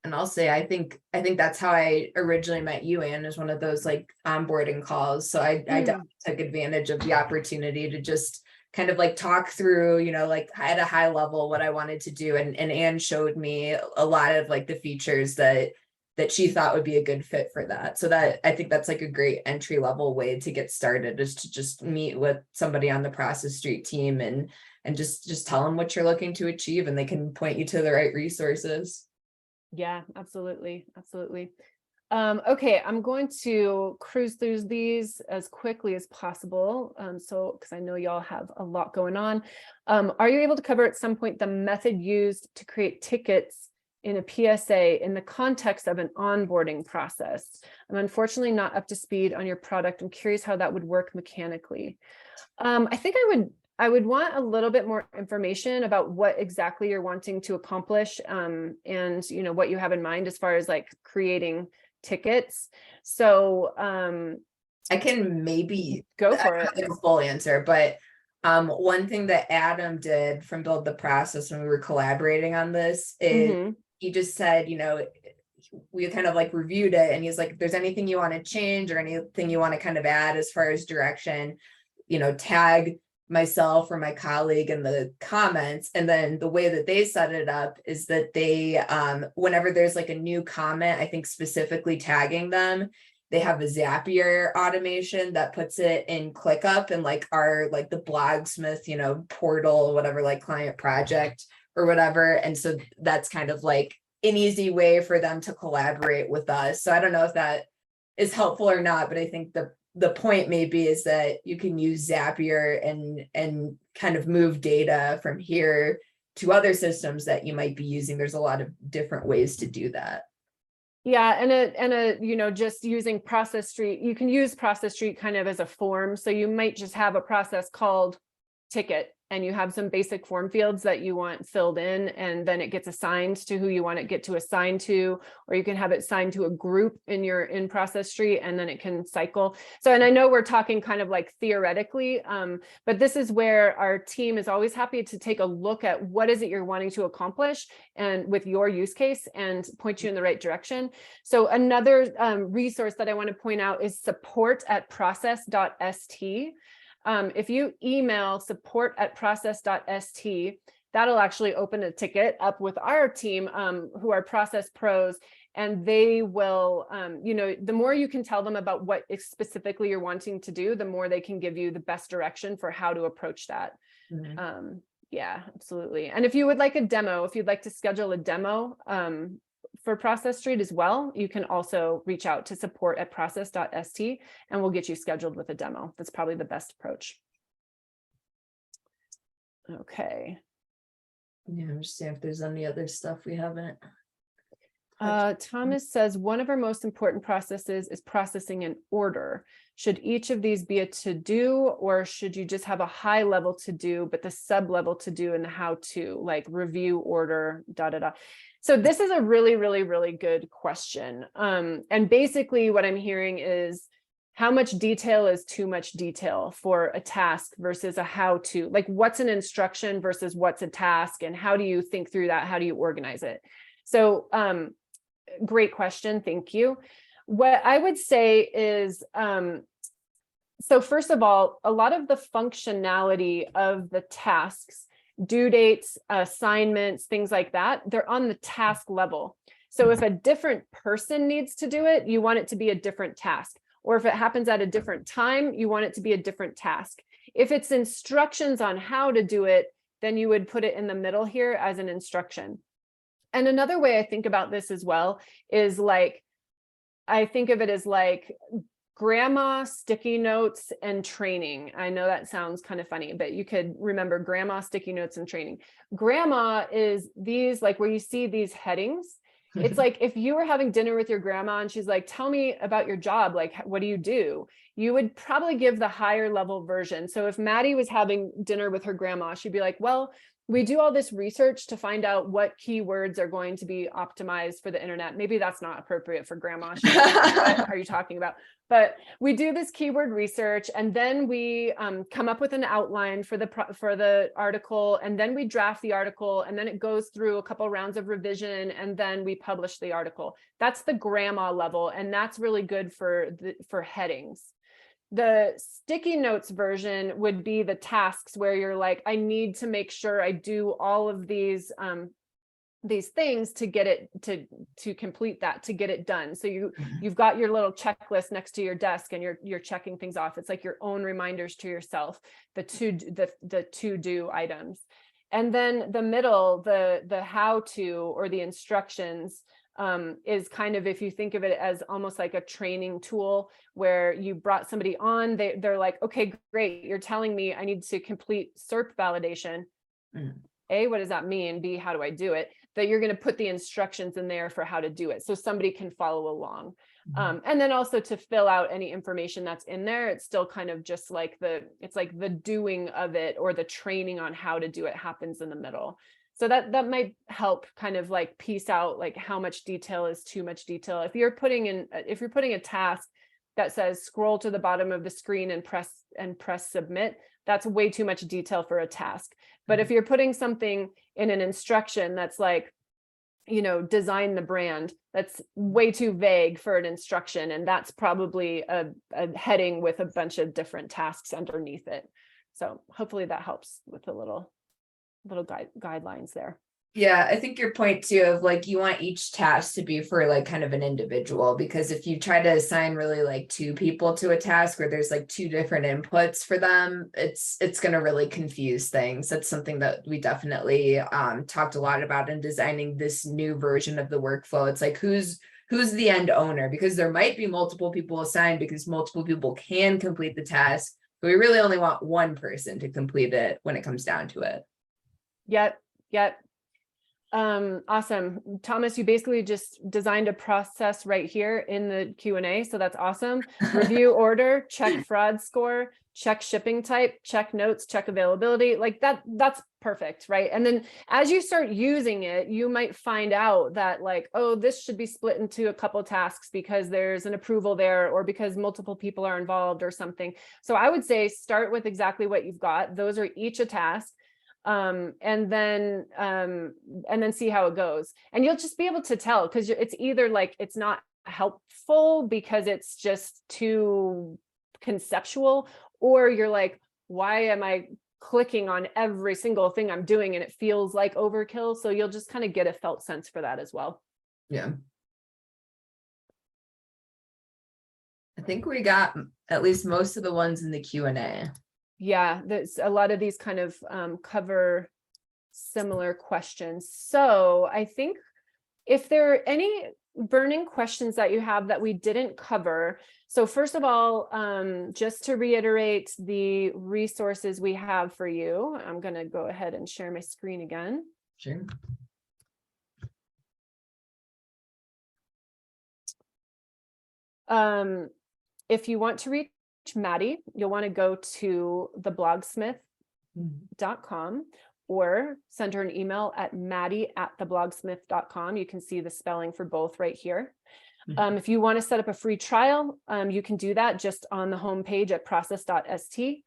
And I'll say, I think that's how I originally met you, Ann, is one of those like onboarding calls. So I definitely took advantage of the opportunity to just kind of like talk through, like at a high level what I wanted to do. And Ann showed me a lot of like the features that she thought would be a good fit for that. So that I think that's like a great entry level way to get started, is to just meet with somebody on the Process Street team and just tell them what you're looking to achieve, and they can point you to the right resources. Yeah, absolutely. Absolutely. Okay, I'm going to cruise through these as quickly as possible. Because I know y'all have a lot going on. Are you able to cover at some point the method used to create tickets in a PSA in the context of an onboarding process? I'm unfortunately not up to speed on your product. I'm curious how that would work mechanically. I think I would want a little bit more information about what exactly you're wanting to accomplish, and what you have in mind as far as like creating tickets. So I can maybe go for it. Like a full answer, but one thing that Adam did from Build the Process when we were collaborating on this is he just said, we kind of like reviewed it, and he's like, if there's anything you want to change or anything you want to kind of add as far as direction, tag myself or my colleague in the comments. And then the way that they set it up is that they, whenever there's like a new comment, I think specifically tagging them, they have a Zapier automation that puts it in ClickUp and like the Blogsmith, portal, whatever, like client project or whatever. And so that's kind of like an easy way for them to collaborate with us. So I don't know if that is helpful or not, but I think the point maybe is that you can use Zapier and kind of move data from here to other systems that you might be using. There's a lot of different ways to do that. Yeah, and just using Process Street, you can use Process Street kind of as a form. So you might just have a process called ticket, and you have some basic form fields that you want filled in, and then it gets assigned to who you want it to assign to, or you can have it assigned to a group in Process Street, and then it can cycle. So, and I know we're talking kind of like theoretically, but this is where our team is always happy to take a look at what is it you're wanting to accomplish and with your use case and point you in the right direction. So another resource that I want to point out is support@process.st. If you email support@process.st, that'll actually open a ticket up with our team, who are process pros, and they will, the more you can tell them about what specifically you're wanting to do, the more they can give you the best direction for how to approach that. Yeah, absolutely. And if you would like a demo, if you'd like to schedule a demo, for Process Street as well, you can also reach out to support@process.st and we'll get you scheduled with a demo. That's probably the best approach. Okay. Yeah, I'm just seeing if there's any other stuff we haven't. Thomas says, one of our most important processes is processing an order. Should each of these be a to-do, or should you just have a high level to-do, but the sub-level to-do and the how-to, like review, order, So this is a really, really, really good question. And basically what I'm hearing is, how much detail is too much detail for a task versus a how-to? Like, what's an instruction versus what's a task, and how do you think through that? How do you organize it? So great question. Thank you. What I would say is, so first of all, a lot of the functionality of the tasks, due dates, assignments, things like that, they're on the task level. So if a different person needs to do it, you want it to be a different task. Or if it happens at a different time, you want it to be a different task. If it's instructions on how to do it, then you would put it in the middle here as an instruction. And another way I think about this as well is like, I think of it as like grandma, sticky notes, and training. I know that sounds kind of funny, but you could remember grandma, sticky notes, and training. Grandma is these, like where you see these headings. It's like if you were having dinner with your grandma and she's like, tell me about your job, like, what do? You would probably give the higher level version. So if Maddie was having dinner with her grandma, she'd be like, well, we do all this research to find out what keywords are going to be optimized for the internet. Maybe that's not appropriate for grandma. What are you talking about? But we do this keyword research, and then we come up with an outline for the article, and then we draft the article, and then it goes through a couple rounds of revision, and then we publish the article. That's the grandma level, and that's really good for headings. The sticky notes version would be the tasks where you're like, I need to make sure I do all of these things to get it to complete that, to get it done. So you've got your little checklist next to your desk, and you're checking things off. It's like your own reminders to yourself, the to-do items. And then the middle, the how-to or the instructions, is kind of, if you think of it as almost like a training tool where you brought somebody on, they're like, okay, great, you're telling me I need to complete SERP validation. A, what does that mean? B, how do I do it? That you're going to put the instructions in there for how to do it, so somebody can follow along. And then also to fill out any information that's in there, it's still kind of just like it's like the doing of it, or the training on how to do it happens in the middle. So that might help kind of like piece out like how much detail is too much detail. If you're putting a task that says scroll to the bottom of the screen and press submit, that's way too much detail for a task. But if you're putting something in an instruction that's like, design the brand, that's way too vague for an instruction, and that's probably a heading with a bunch of different tasks underneath it. So hopefully that helps with the little guidelines there. Yeah, I think your point too of like, you want each task to be for like kind of an individual, because if you try to assign really like two people to a task where there's like two different inputs for them, it's going to really confuse things. That's something that we definitely talked a lot about in designing this new version of the workflow. It's like, who's the end owner? Because there might be multiple people assigned, because multiple people can complete the task, but we really only want one person to complete it when it comes down to it. Yep. Awesome. Thomas, you basically just designed a process right here in the Q&A. So that's awesome. Review order, check fraud score, check shipping type, check notes, check availability. Like that's perfect, right? And then as you start using it, you might find out that like, oh, this should be split into a couple tasks because there's an approval there, or because multiple people are involved or something. So I would say start with exactly what you've got. Those are each a task. And then see how it goes, and you'll just be able to tell, because it's either like it's not helpful because it's just too conceptual, or you're like, why am I clicking on every single thing I'm doing and it feels like overkill? So you'll just kind of get a felt sense for that as well. Yeah, I think we got at least most of the ones in the Q&A. Yeah, there's a lot of these kind of cover similar questions. So I think If there are any burning questions that you have that we didn't cover, so first of all, just to reiterate the resources we have for you, I'm going to go ahead and share my screen again. Sure. If you want to reach Maddy, you'll want to go to the blogsmith.com or send her an email at maddy@theblogsmith.com. You can see the spelling for both right here. If you want to set up a free trial, you can do that just on the homepage at process.st.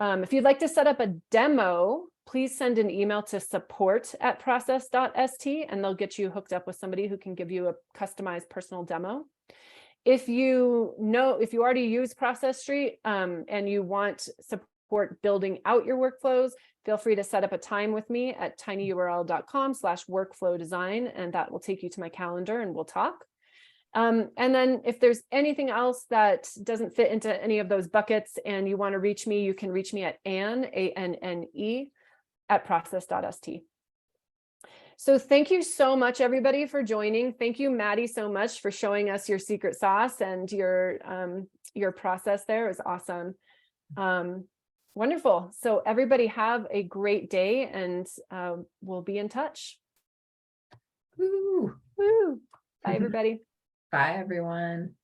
If you'd like to set up a demo, please send an email to support@process.st and they'll get you hooked up with somebody who can give you a customized personal demo. If you already use Process Street and you want support building out your workflows, feel free to set up a time with me at tinyurl.com/workflow design, and that will take you to my calendar and we'll talk. And then if there's anything else that doesn't fit into any of those buckets and you want to reach me, you can reach me at Anne, ANNE, @process.st. So thank you so much, everybody, for joining. Thank you, Maddy, so much for showing us your secret sauce and your process there. It was awesome. Wonderful. So everybody have a great day and we'll be in touch. Woo. Woo. Bye, everybody. Bye, everyone.